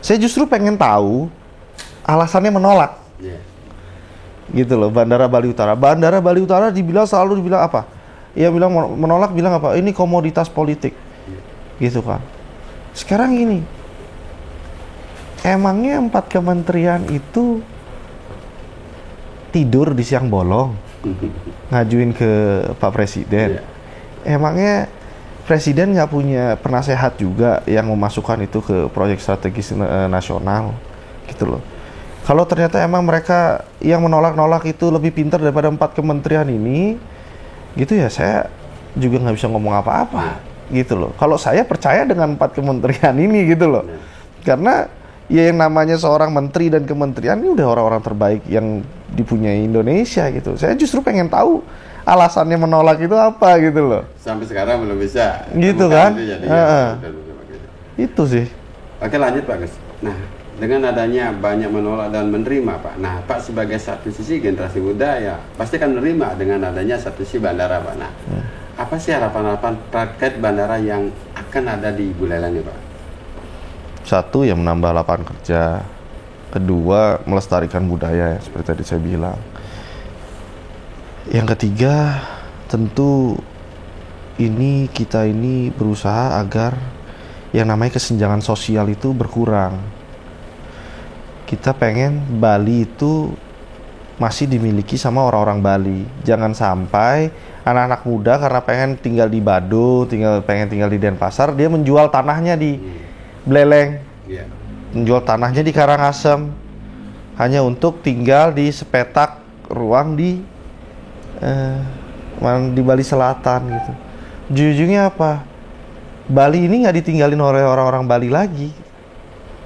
Speaker 2: saya justru pengen tahu alasannya menolak gitu loh. Bandara Bali Utara selalu dibilang apa? Ia bilang menolak, bilang apa? Ini komoditas politik, gitu kan. Sekarang gini, emangnya 4 kementerian itu tidur di siang bolong, ngajuin ke Pak Presiden? Emangnya Presiden nggak punya penasehat juga yang memasukkan itu ke proyek strategis nasional, gitu loh. Kalau ternyata emang mereka yang menolak-nolak itu lebih pintar daripada 4 kementerian ini, gitu ya, saya juga nggak bisa ngomong apa-apa gitu loh. Kalau saya percaya dengan 4 kementerian ini gitu loh, karena ya yang namanya seorang menteri dan kementerian ini udah orang-orang terbaik yang dipunyai Indonesia gitu. Saya justru pengen tahu alasannya menolak itu apa gitu loh.
Speaker 3: Sampai sekarang belum bisa
Speaker 2: gitu kan
Speaker 3: itu
Speaker 2: sih.
Speaker 3: Oke, lanjut Pak Gus. Nah, dengan adanya banyak menolak dan menerima Pak. Nah Pak sebagai satu sisi generasi muda ya pasti akan menerima dengan adanya satu sisi bandara Pak. Nah apa sih harapan-harapan terkait bandara yang akan ada di Buleleng ini Pak?
Speaker 2: Satu, ya menambah lapangan kerja. Kedua, melestarikan budaya ya, seperti tadi saya bilang. Yang ketiga, tentu kita ini berusaha agar yang namanya kesenjangan sosial itu berkurang. Kita pengen Bali itu masih dimiliki sama orang-orang Bali. Jangan sampai anak-anak muda karena pengen tinggal di Badung, pengen tinggal di Denpasar, dia menjual tanahnya di Buleleng, menjual tanahnya di Karangasem, hanya untuk tinggal di sepetak ruang di Bali Selatan gitu. Ujung-ujungnya apa? Bali ini nggak ditinggalin oleh orang-orang Bali lagi,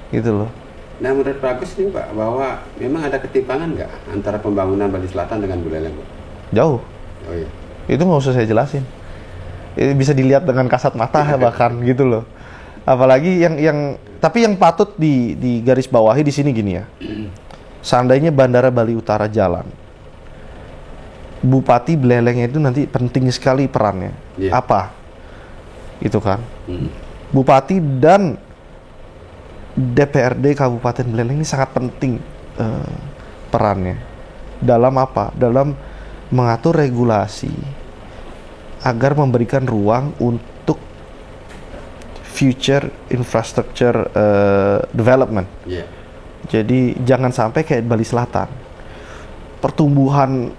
Speaker 2: gitu loh.
Speaker 3: Nah menurut Pak Agus nih Pak, bahwa memang ada ketimpangan nggak antara pembangunan Bali Selatan dengan Buleleng Pak?
Speaker 2: Jauh.
Speaker 3: Oh iya.
Speaker 2: Itu nggak usah saya jelasin. Itu bisa dilihat dengan kasat mata bahkan gitu loh. Apalagi tapi yang patut di garis bawahi di sini gini ya. Seandainya Bandara Bali Utara jalan, Bupati Buleleng itu nanti penting sekali perannya. Apa? Itu kan. Bupati dan DPRD Kabupaten Buleleng ini sangat penting perannya dalam apa? Dalam mengatur regulasi agar memberikan ruang untuk future infrastructure development.
Speaker 3: Yeah.
Speaker 2: Jadi jangan sampai kayak Bali Selatan, pertumbuhan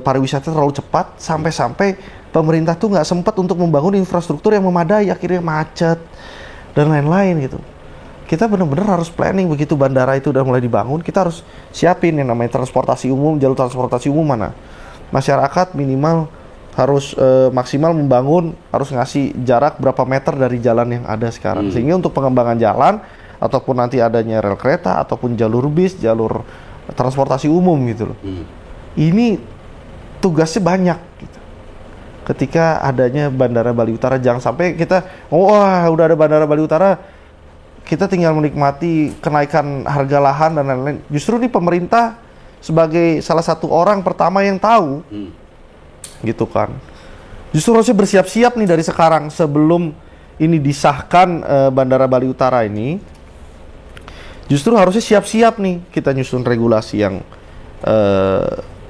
Speaker 2: pariwisata terlalu cepat sampai pemerintah tuh nggak sempat untuk membangun infrastruktur yang memadai, akhirnya macet dan lain-lain gitu. Kita benar-benar harus planning begitu bandara itu udah mulai dibangun, kita harus siapin yang namanya transportasi umum, jalur transportasi umum mana. Masyarakat minimal harus maksimal membangun, harus ngasih jarak berapa meter dari jalan yang ada sekarang. Sehingga untuk pengembangan jalan, ataupun nanti adanya rel kereta, ataupun jalur bis, jalur transportasi umum gitu loh. Ini tugasnya banyak gitu. Ketika adanya Bandara Bali Utara, jangan sampai kita, wah udah ada Bandara Bali Utara, kita tinggal menikmati kenaikan harga lahan dan lain-lain. Justru nih pemerintah sebagai salah satu orang pertama yang tahu, gitu kan. Justru harusnya bersiap-siap nih dari sekarang sebelum ini disahkan Bandara Bali Utara ini. Justru harusnya siap-siap nih kita nyusun regulasi yang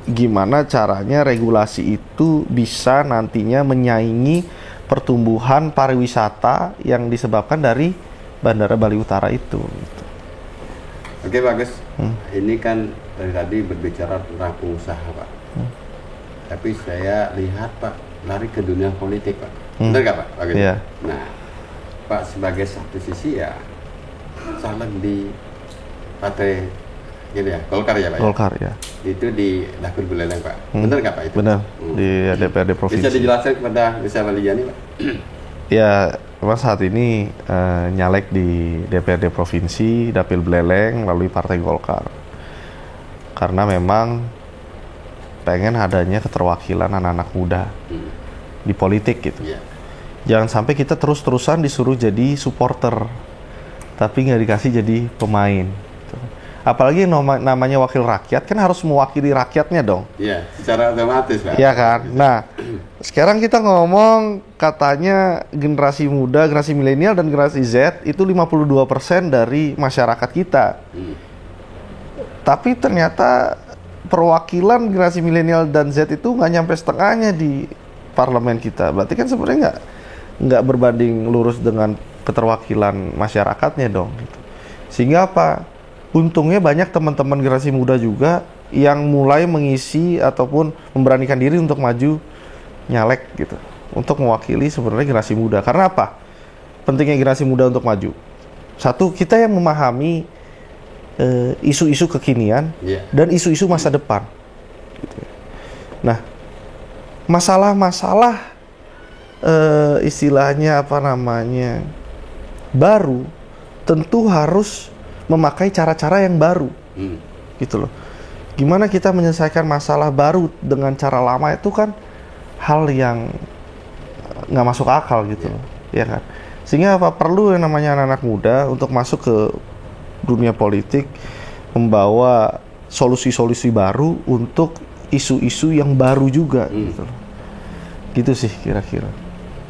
Speaker 2: gimana caranya regulasi itu bisa nantinya menyaingi pertumbuhan pariwisata yang disebabkan dari Bandara Bali Utara itu. Gitu.
Speaker 3: Oke bagus. Ini kan dari tadi berbicara tentang pengusaha Pak. Tapi saya lihat Pak lari ke dunia politik Pak. Benar nggak Pak? Bagus.
Speaker 2: Yeah.
Speaker 3: Nah Pak sebagai satu sisi ya caleg di partai gitu ya, Golkar ya Pak?
Speaker 2: Golkar ya.
Speaker 3: Itu di Dapil Buleleng Pak. Benar nggak Pak itu?
Speaker 2: Benar. Di DPRD Provinsi.
Speaker 3: Bisa dijelaskan kepada Desa Waliani Pak?
Speaker 2: Ya, memang saat ini nyalek di DPRD Provinsi, Dapil Buleleng melalui Partai Golkar. Karena memang pengen adanya keterwakilan anak-anak muda di politik gitu.
Speaker 3: Yeah.
Speaker 2: Jangan sampai kita terus-terusan disuruh jadi supporter, tapi nggak dikasih jadi pemain. Gitu. Apalagi namanya wakil rakyat kan harus mewakili rakyatnya dong.
Speaker 3: Iya, secara otomatis Pak.
Speaker 2: Iya kan. Nah, sekarang kita ngomong katanya generasi muda, generasi milenial dan generasi Z itu 52% dari masyarakat kita. Tapi ternyata perwakilan generasi milenial dan Z itu nggak nyampe setengahnya di parlemen kita. Berarti kan sebenarnya nggak berbanding lurus dengan keterwakilan masyarakatnya dong. Gitu. Sehingga apa? Untungnya banyak teman-teman generasi muda juga yang mulai mengisi ataupun memberanikan diri untuk maju nyalek gitu, untuk mewakili sebenarnya generasi muda. Karena apa? Pentingnya generasi muda untuk maju. Satu, kita yang memahami isu-isu kekinian dan isu-isu masa depan. Gitu. Nah, masalah-masalah istilahnya apa namanya baru, tentu harus memakai cara-cara yang baru, gitu loh. Gimana kita menyelesaikan masalah baru dengan cara lama itu kan hal yang nggak masuk akal gitu loh, ya kan. Sehingga apa perlu yang namanya anak-anak muda untuk masuk ke dunia politik, membawa solusi-solusi baru untuk isu-isu yang baru juga, gitu loh. Gitu sih kira-kira.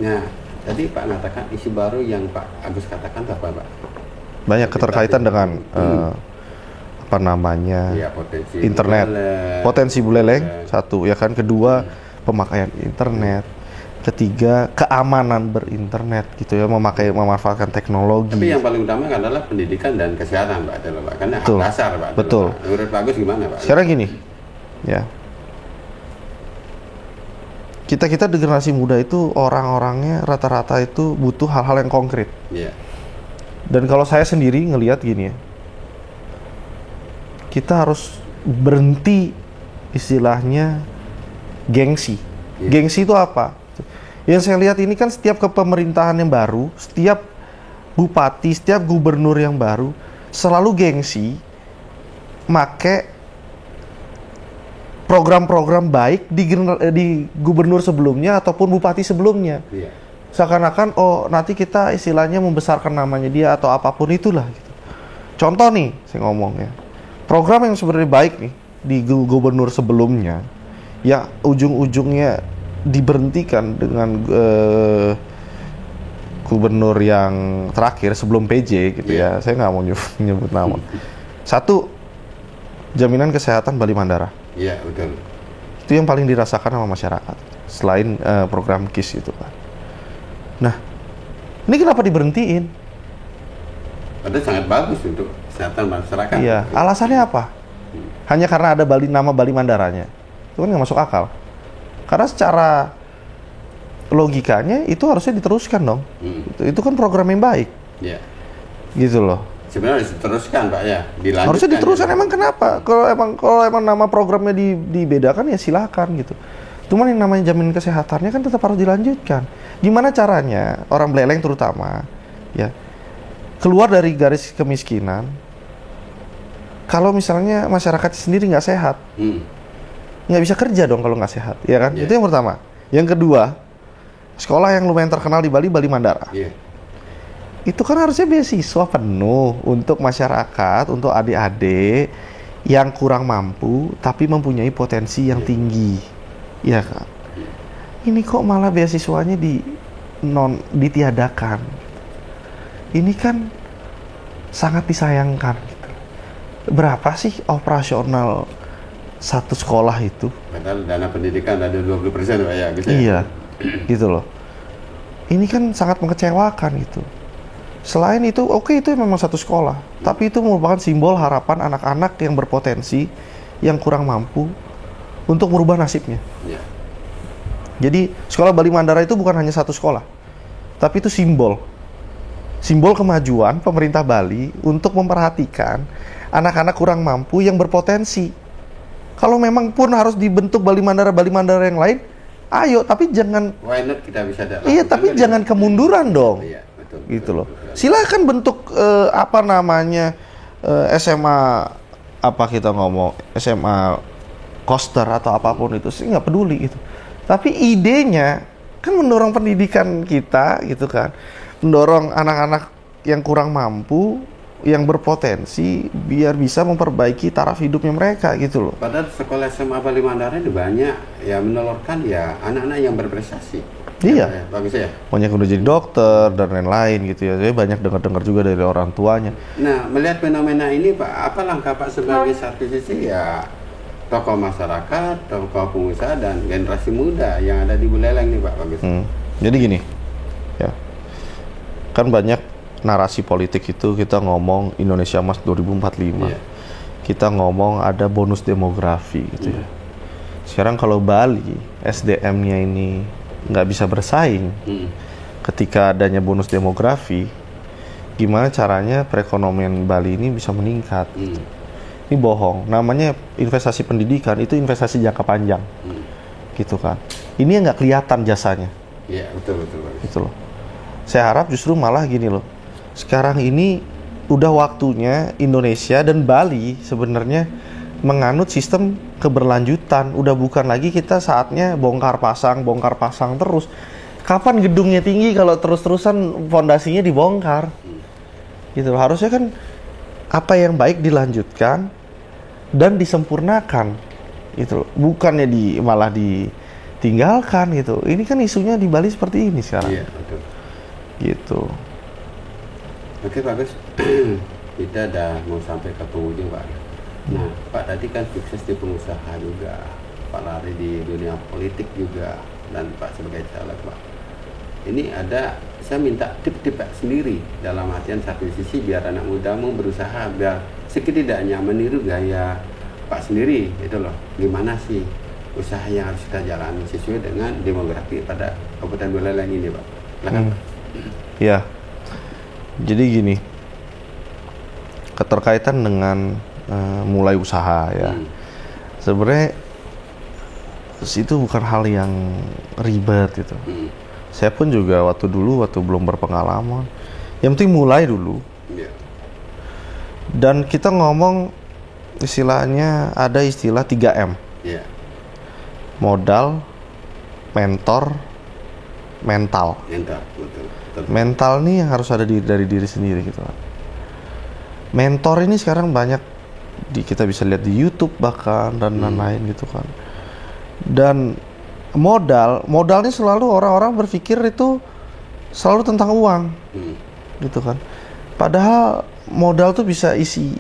Speaker 3: Nah, tadi Pak mengatakan isu baru yang Pak Agus katakan apa Pak?
Speaker 2: Banyak keterkaitan dengan apa namanya
Speaker 3: ya,
Speaker 2: internet, potensi buleleng satu ya kan, kedua pemakaian internet, ketiga keamanan berinternet gitu ya, memanfaatkan teknologi.
Speaker 3: Tapi yang paling utama adalah pendidikan dan kesehatan Pak, Pak. Karena hak dasar Pak.
Speaker 2: Betul.
Speaker 3: Menurut Pak Agus gimana Pak?
Speaker 2: Sekarang gini, ya kita di generasi muda itu orang-orangnya rata-rata itu butuh hal-hal yang konkret.
Speaker 3: Iya.
Speaker 2: Dan kalau saya sendiri ngelihat gini ya, kita harus berhenti istilahnya gengsi. Gengsi itu apa? Yang saya lihat ini kan setiap kepemerintahan yang baru, setiap bupati, setiap gubernur yang baru selalu gengsi make program-program baik di gubernur sebelumnya ataupun bupati sebelumnya. Iya. Seakan-akan nanti kita istilahnya membesarkan namanya dia atau apapun itulah gitu. Contoh nih saya ngomong ya, program yang sebenarnya baik nih di gubernur sebelumnya yang ujung-ujungnya diberhentikan dengan gubernur yang terakhir sebelum PJ gitu ya, saya nggak mau nyebut nama. Satu, jaminan kesehatan Bali Mandara.
Speaker 3: Iya, betul.
Speaker 2: Itu yang paling dirasakan sama masyarakat selain program KIS itu kan. Nah, ini kenapa diberhentiin?
Speaker 3: Padahal sangat bagus untuk kesehatan masyarakat.
Speaker 2: Iya, alasannya apa? Hanya karena ada nama Bali Mandaranya. Itu kan nggak masuk akal. Karena secara logikanya itu harusnya diteruskan dong. Itu kan program yang baik.
Speaker 3: Iya.
Speaker 2: Gitu loh.
Speaker 3: Sebenarnya harus diteruskan, Pak, ya. Dilanjutkan.
Speaker 2: Harusnya diteruskan.
Speaker 3: Ya.
Speaker 2: Emang kenapa? Kalau emang nama programnya dibedakan ya silakan gitu. Cuman yang namanya jaminan kesehatannya kan tetap harus dilanjutkan. Gimana caranya orang Buleleng terutama ya keluar dari garis kemiskinan kalau misalnya masyarakat sendiri nggak sehat, nggak bisa kerja dong kalau nggak sehat, ya kan?
Speaker 3: Yeah.
Speaker 2: Itu yang pertama. Yang kedua, sekolah yang lumayan terkenal di Bali, Bali Mandara.
Speaker 3: Yeah.
Speaker 2: Itu kan harusnya beasiswa penuh untuk masyarakat, untuk adik-adik yang kurang mampu tapi mempunyai potensi yang tinggi, ya kan? Ini kok malah beasiswanya ditiadakan. Ini kan sangat disayangkan. Berapa sih operasional satu sekolah itu?
Speaker 3: Padahal dana pendidikan ada 20%, Pak, ya, gitu.
Speaker 2: Iya, gitu loh. Ini kan sangat mengecewakan gitu. Selain itu, oke, itu memang satu sekolah, tapi itu merupakan simbol harapan anak-anak yang berpotensi, yang kurang mampu untuk merubah nasibnya.
Speaker 3: Yeah.
Speaker 2: Jadi sekolah Bali Mandara itu bukan hanya satu sekolah, tapi itu simbol kemajuan pemerintah Bali untuk memperhatikan anak-anak kurang mampu yang berpotensi. Kalau memang pun harus dibentuk Bali Mandara yang lain, ayo, tapi jangan.
Speaker 3: Why not kita bisa ada.
Speaker 2: Iya, tapi jangan kemunduran dong.
Speaker 3: Iya, betul.
Speaker 2: Gitu loh. Silakan bentuk SMA apa kita ngomong SMA Koster atau apapun itu sih nggak peduli itu. Tapi idenya kan mendorong pendidikan kita gitu kan, mendorong anak-anak yang kurang mampu, yang berpotensi biar bisa memperbaiki taraf hidupnya mereka gitu loh.
Speaker 3: Padahal sekolah SMA Bali Mandara ini banyak ya menelurkan ya anak-anak yang berprestasi.
Speaker 2: Iya.
Speaker 3: Ya, bagus ya.
Speaker 2: Banyak udah jadi dokter dan lain-lain gitu ya. Jadi banyak dengar-dengar juga dari orang tuanya.
Speaker 3: Nah, melihat fenomena ini, Pak, apa langkah Pak sebagai satu sisi ya tokoh masyarakat, tokoh pengusaha dan generasi muda yang ada di Buleleng nih, Pak, bagus.
Speaker 2: Jadi gini, ya, kan banyak narasi politik itu kita ngomong Indonesia Emas 2045.
Speaker 3: Iya.
Speaker 2: Kita ngomong ada bonus demografi gitu ya. Sekarang kalau Bali SDM-nya ini nggak bisa bersaing ketika adanya bonus demografi, gimana caranya perekonomian Bali ini bisa meningkat? Ini bohong. Namanya investasi pendidikan itu investasi jangka panjang, gitu kan? Ini yang nggak kelihatan jasanya.
Speaker 3: Iya, betul.
Speaker 2: Gitu loh. Saya harap justru malah gini loh. Sekarang ini udah waktunya Indonesia dan Bali sebenarnya menganut sistem keberlanjutan. Udah bukan lagi kita saatnya bongkar pasang terus. Kapan gedungnya tinggi kalau terus-terusan fondasinya dibongkar? Gitu loh. Harusnya kan apa yang baik dilanjutkan dan disempurnakan. Gitu loh. Bukannya malah ditinggalkan gitu. Ini kan isunya di Bali seperti ini sekarang.
Speaker 3: Iya, betul.
Speaker 2: Gitu.
Speaker 3: Oke, bagus. Kita udah mau sampai ke penghujung, Pak. Nah, Pak tadi kan sukses di pengusaha juga, Pak lari di dunia politik juga, dan Pak sebagai caleg, Pak. Ini saya minta tip-tip Pak sendiri dalam artian satu sisi biar anak muda mau berusaha biar setidaknya meniru gaya Pak sendiri, itu loh. Gimana sih usaha yang harus kita jalani sesuai dengan demografi pada Kabupaten Buleleng ini, Pak? Silakan, Pak.
Speaker 2: Ya. Jadi gini, keterkaitan dengan mulai usaha ya. Sebenarnya itu bukan hal yang ribet gitu. Saya pun juga waktu belum berpengalaman, yang penting mulai dulu. Dan kita ngomong istilahnya ada istilah 3M. Modal, mentor, mental. Mental nih yang harus ada dari diri sendiri gitu kan. Mentor ini sekarang banyak kita bisa lihat di YouTube bahkan dan lain-lain gitu kan. Dan modalnya selalu orang-orang berpikir itu selalu tentang uang, gitu kan. Padahal modal tuh bisa isi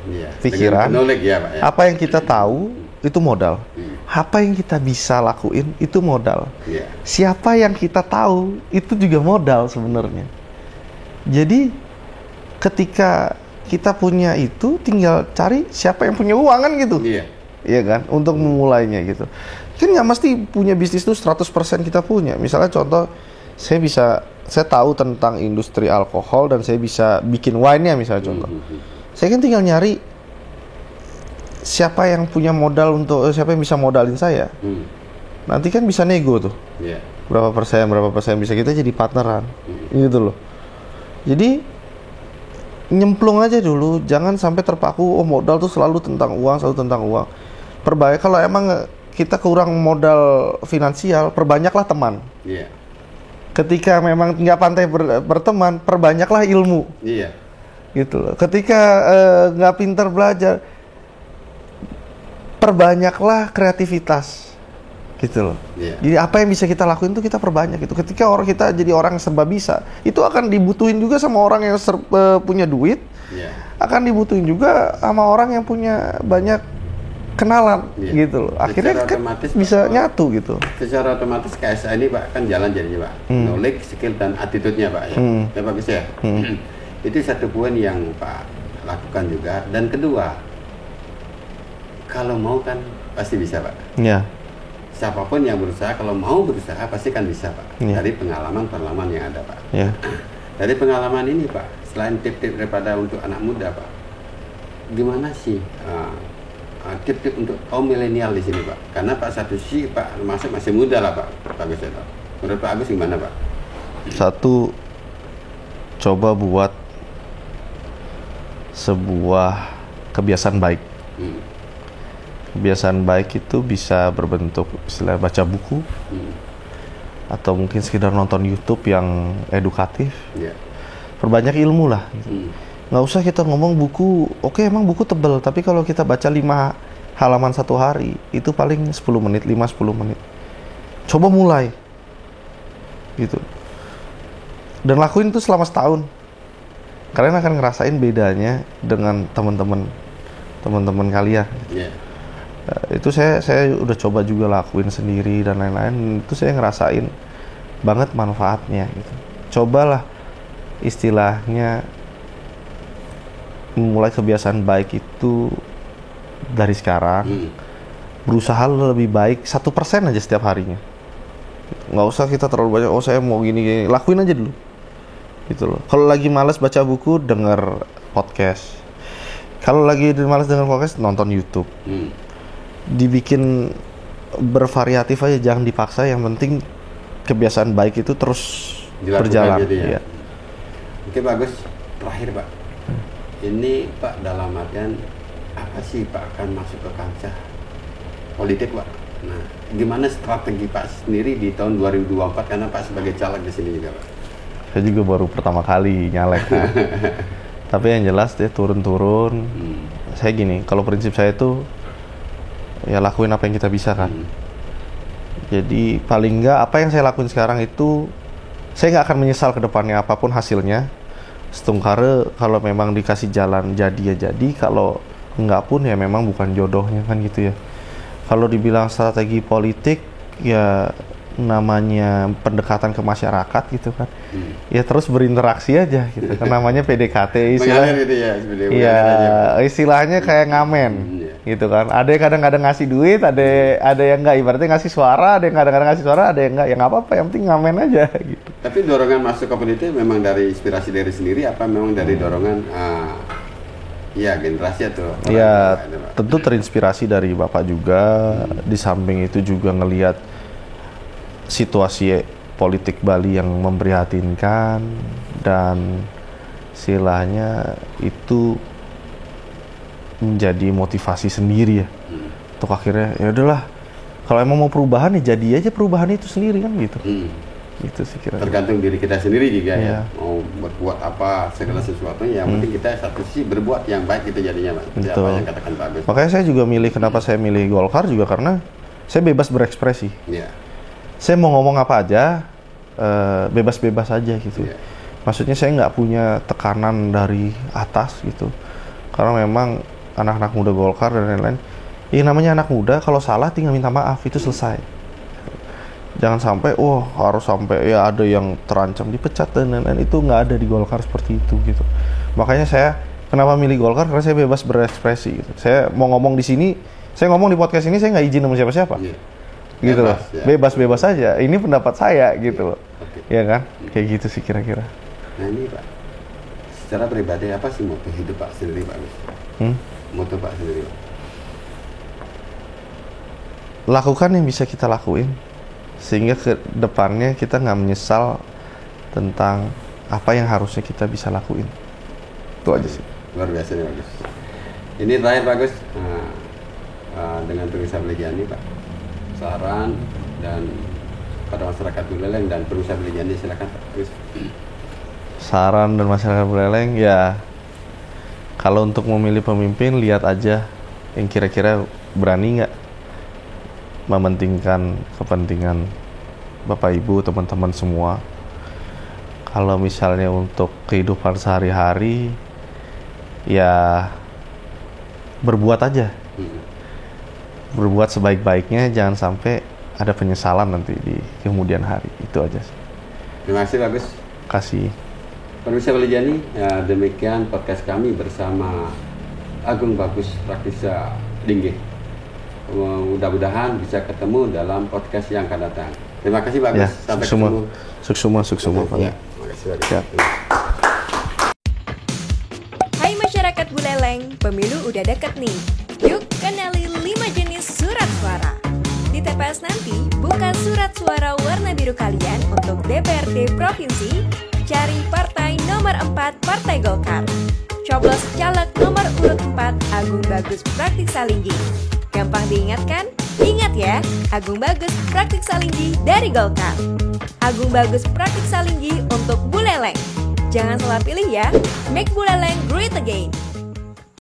Speaker 3: Iya.
Speaker 2: pikiran.
Speaker 3: Dengan knowledge ya, Pak, ya.
Speaker 2: Apa yang kita tahu itu modal. Apa yang kita bisa lakuin itu modal.
Speaker 3: Iya.
Speaker 2: Siapa yang kita tahu itu juga modal sebenarnya. Jadi ketika kita punya itu, tinggal cari siapa yang punya uang kan gitu.
Speaker 3: Iya.
Speaker 2: Iya kan, untuk memulainya gitu. Kan nggak mesti punya bisnis itu 100% kita punya. Misalnya contoh, saya tahu tentang industri alkohol dan saya bisa bikin wine-nya misalnya contoh. Saya kan tinggal nyari siapa yang punya modal siapa yang bisa modalin saya. Nanti kan bisa nego tuh.
Speaker 3: Iya.
Speaker 2: Berapa persen bisa kita jadi partneran. Gitu loh. Jadi nyemplung aja dulu, jangan sampai terpaku modal tuh selalu tentang uang. Perbanyak kalau emang kita kurang modal finansial, perbanyaklah teman.
Speaker 3: Iya.
Speaker 2: Ketika memang nggak pandai berteman, perbanyaklah ilmu.
Speaker 3: Iya.
Speaker 2: Gitu loh. Ketika nggak pintar belajar, perbanyaklah kreativitas. Gitu loh.
Speaker 3: Iya.
Speaker 2: Jadi apa yang bisa kita lakuin itu kita perbanyak gitu. Ketika kita jadi orang yang serba bisa, itu akan dibutuhin juga sama orang yang punya duit.
Speaker 3: Iya.
Speaker 2: Akan dibutuhin juga sama orang yang punya banyak kenalan.
Speaker 3: Iya.
Speaker 2: Gitu loh. Akhirnya
Speaker 3: Secara
Speaker 2: kan
Speaker 3: otomatis,
Speaker 2: bisa
Speaker 3: Pak,
Speaker 2: nyatu gitu.
Speaker 3: Secara otomatis KSA ini, Pak, kan jalan jadinya, Pak. Knowledge, skill, dan attitude-nya, Pak, ya. Ya bagus ya. Itu satu poin yang Pak lakukan juga. Dan kedua, kalau mau kan pasti bisa, Pak.
Speaker 2: Iya.
Speaker 3: Siapapun yang berusaha, kalau mau berusaha pasti kan bisa, Pak.
Speaker 2: Iya.
Speaker 3: Dari pengalaman yang ada, Pak.
Speaker 2: Iya.
Speaker 3: Dari pengalaman ini, Pak, selain tip-tip daripada untuk anak muda, Pak, gimana sih tip-tip untuk kaum milenial di sini, Pak? Karena Pak satu sih, Pak, masih muda lah, Pak Agus ya, Pak. Menurut Pak Agus gimana, Pak?
Speaker 2: Satu, coba buat sebuah kebiasaan baik. Kebiasaan baik itu bisa berbentuk istilah baca buku, atau mungkin sekedar nonton YouTube yang edukatif.
Speaker 3: Iya.
Speaker 2: Perbanyak ilmu lah. Gitu. Nggak usah kita ngomong buku, oke emang buku tebel, tapi kalau kita baca 5 halaman satu hari, itu paling 10 menit, 5-10 menit. Coba mulai. Gitu. Dan lakuin itu selama setahun. Kalian akan ngerasain bedanya dengan teman-teman kalian.
Speaker 3: Iya.
Speaker 2: Itu saya udah coba juga lakuin sendiri dan lain-lain. Itu saya ngerasain banget manfaatnya gitu. Cobalah istilahnya memulai kebiasaan baik itu dari sekarang. Berusaha lebih baik 1% aja setiap harinya. Nggak usah kita terlalu banyak, saya mau gini, lakuin aja dulu. Gitu loh. Kalau lagi malas baca buku, denger podcast. Kalau lagi malas denger podcast, nonton YouTube. Dibikin bervariatif aja, jangan dipaksa. Yang penting kebiasaan baik itu terus
Speaker 3: Dilakukan
Speaker 2: berjalan.
Speaker 3: gitu ya.
Speaker 2: Iya.
Speaker 3: Oke, bagus. Terakhir, Pak. Ini Pak dalam artian apa sih Pak akan masuk ke kancah politik, Pak? Nah, gimana strategi Pak sendiri di tahun 2024 karena Pak sebagai caleg di sini juga, Pak?
Speaker 2: Saya juga baru pertama kali nyalek. Kan. Tapi yang jelas dia turun-turun. Saya gini, kalau prinsip saya itu ya lakuin apa yang kita bisa kan. Jadi paling nggak apa yang saya lakuin sekarang itu saya nggak akan menyesal ke depannya apapun hasilnya. Setungkare kalau memang dikasih jalan jadi ya jadi, kalau enggak pun ya memang bukan jodohnya kan gitu ya. Kalau dibilang strategi politik ya namanya pendekatan ke masyarakat gitu kan. Ya terus berinteraksi aja gitu kan, namanya PDKT istilahnya.
Speaker 3: Gitu ya,
Speaker 2: iya, istilahnya kayak ngamen gitu kan. Ada yang kadang-kadang ngasih duit, ada yang enggak, ibaratnya ngasih suara, ada yang kadang-kadang ngasih suara, ada yang enggak. Ya nggak apa-apa, yang penting ngamen aja gitu.
Speaker 3: Tapi dorongan masuk ke politik memang dari inspirasi dari sendiri apa memang dari dorongan ya generasi atau
Speaker 2: ya tentu terinspirasi dari Bapak juga. Di samping itu juga ngelihat situasi politik Bali yang memprihatinkan dan istilahnya itu menjadi motivasi sendiri ya untuk akhirnya ya udahlah kalau emang mau perubahan ya jadi aja perubahan itu sendiri kan gitu. Itu sih kira-kira.
Speaker 3: Tergantung diri kita sendiri juga ya.
Speaker 2: Iya.
Speaker 3: Mau berbuat apa segala sesuatunya yang penting kita satu sisi berbuat yang baik itu jadinya, Pak. Seperti apa
Speaker 2: Betul.
Speaker 3: yang katakan Pak Agus.
Speaker 2: Makanya saya juga kenapa saya milih Golkar juga karena saya bebas berekspresi.
Speaker 3: Iya.
Speaker 2: Saya mau ngomong apa aja, bebas-bebas aja gitu.
Speaker 3: Iya.
Speaker 2: Maksudnya saya nggak punya tekanan dari atas gitu. Karena memang anak-anak muda Golkar dan lain-lain. Ini namanya anak muda, kalau salah tinggal minta maaf, itu selesai. Jangan sampai, harus sampai ya ada yang terancam dipecat dan lain-lain. Itu nggak ada di Golkar seperti itu gitu. Makanya saya kenapa milih Golkar, karena saya bebas berekspresi gitu. Saya mau ngomong di sini, saya ngomong di podcast ini, saya nggak izin sama siapa-siapa. Gitu loh, bebas-bebas saja. Ini pendapat saya gitu loh. Ya kan, kayak gitu sih kira-kira.
Speaker 3: Nah ini Pak, secara pribadi apa sih moto hidup Pak sendiri Pak Agus? Moto Pak sendiri Pak?
Speaker 2: Lakukan yang bisa kita lakuin, sehingga ke depannya kita nggak menyesal tentang apa yang harusnya kita bisa lakuin. Itu aja sih.
Speaker 3: Luar biasa nih Pak Agus. Ini terakhir Pak Agus, dengan Perusahaan Belejani Pak, saran dan pada masyarakat Buleleng dan Perusahaan Belejani, silakan Pak Agus.
Speaker 2: Saran dan masyarakat Buleleng ya, kalau untuk memilih pemimpin, lihat aja yang kira-kira berani nggak mementingkan kepentingan Bapak Ibu, teman-teman semua. Kalau misalnya untuk kehidupan sehari-hari, ya berbuat aja. Berbuat sebaik-baiknya, jangan sampai ada penyesalan nanti di kemudian hari. Itu aja sih.
Speaker 3: Terima kasih Bagus.
Speaker 2: Kasih.
Speaker 3: Pemirsa Belejani, ya, demikian podcast kami bersama Agung Bagus Praktisa Linggih. Mudah-mudahan bisa ketemu dalam podcast yang akan datang. Terima kasih Bagus.
Speaker 2: Ya,
Speaker 3: sampai ketemu.
Speaker 2: Suksuma.
Speaker 3: Ya, terima kasih Bagus.
Speaker 2: Ya.
Speaker 4: Hai masyarakat Buleleng, pemilu udah deket nih. Yuk kenali 5 jenis surat suara. Di TPS nanti, buka surat suara warna biru kalian untuk DPRD Provinsi, cari partai nomor 4 Partai Golkar. Coblos caleg nomor urut 4 Agung Bagus Praktisa Linggih. Gampang diingat kan? Ingat ya, Agung Bagus Praktisa Linggih dari Golkar. Agung Bagus Praktisa Linggih untuk Buleleng. Jangan salah pilih ya, make Buleleng great again.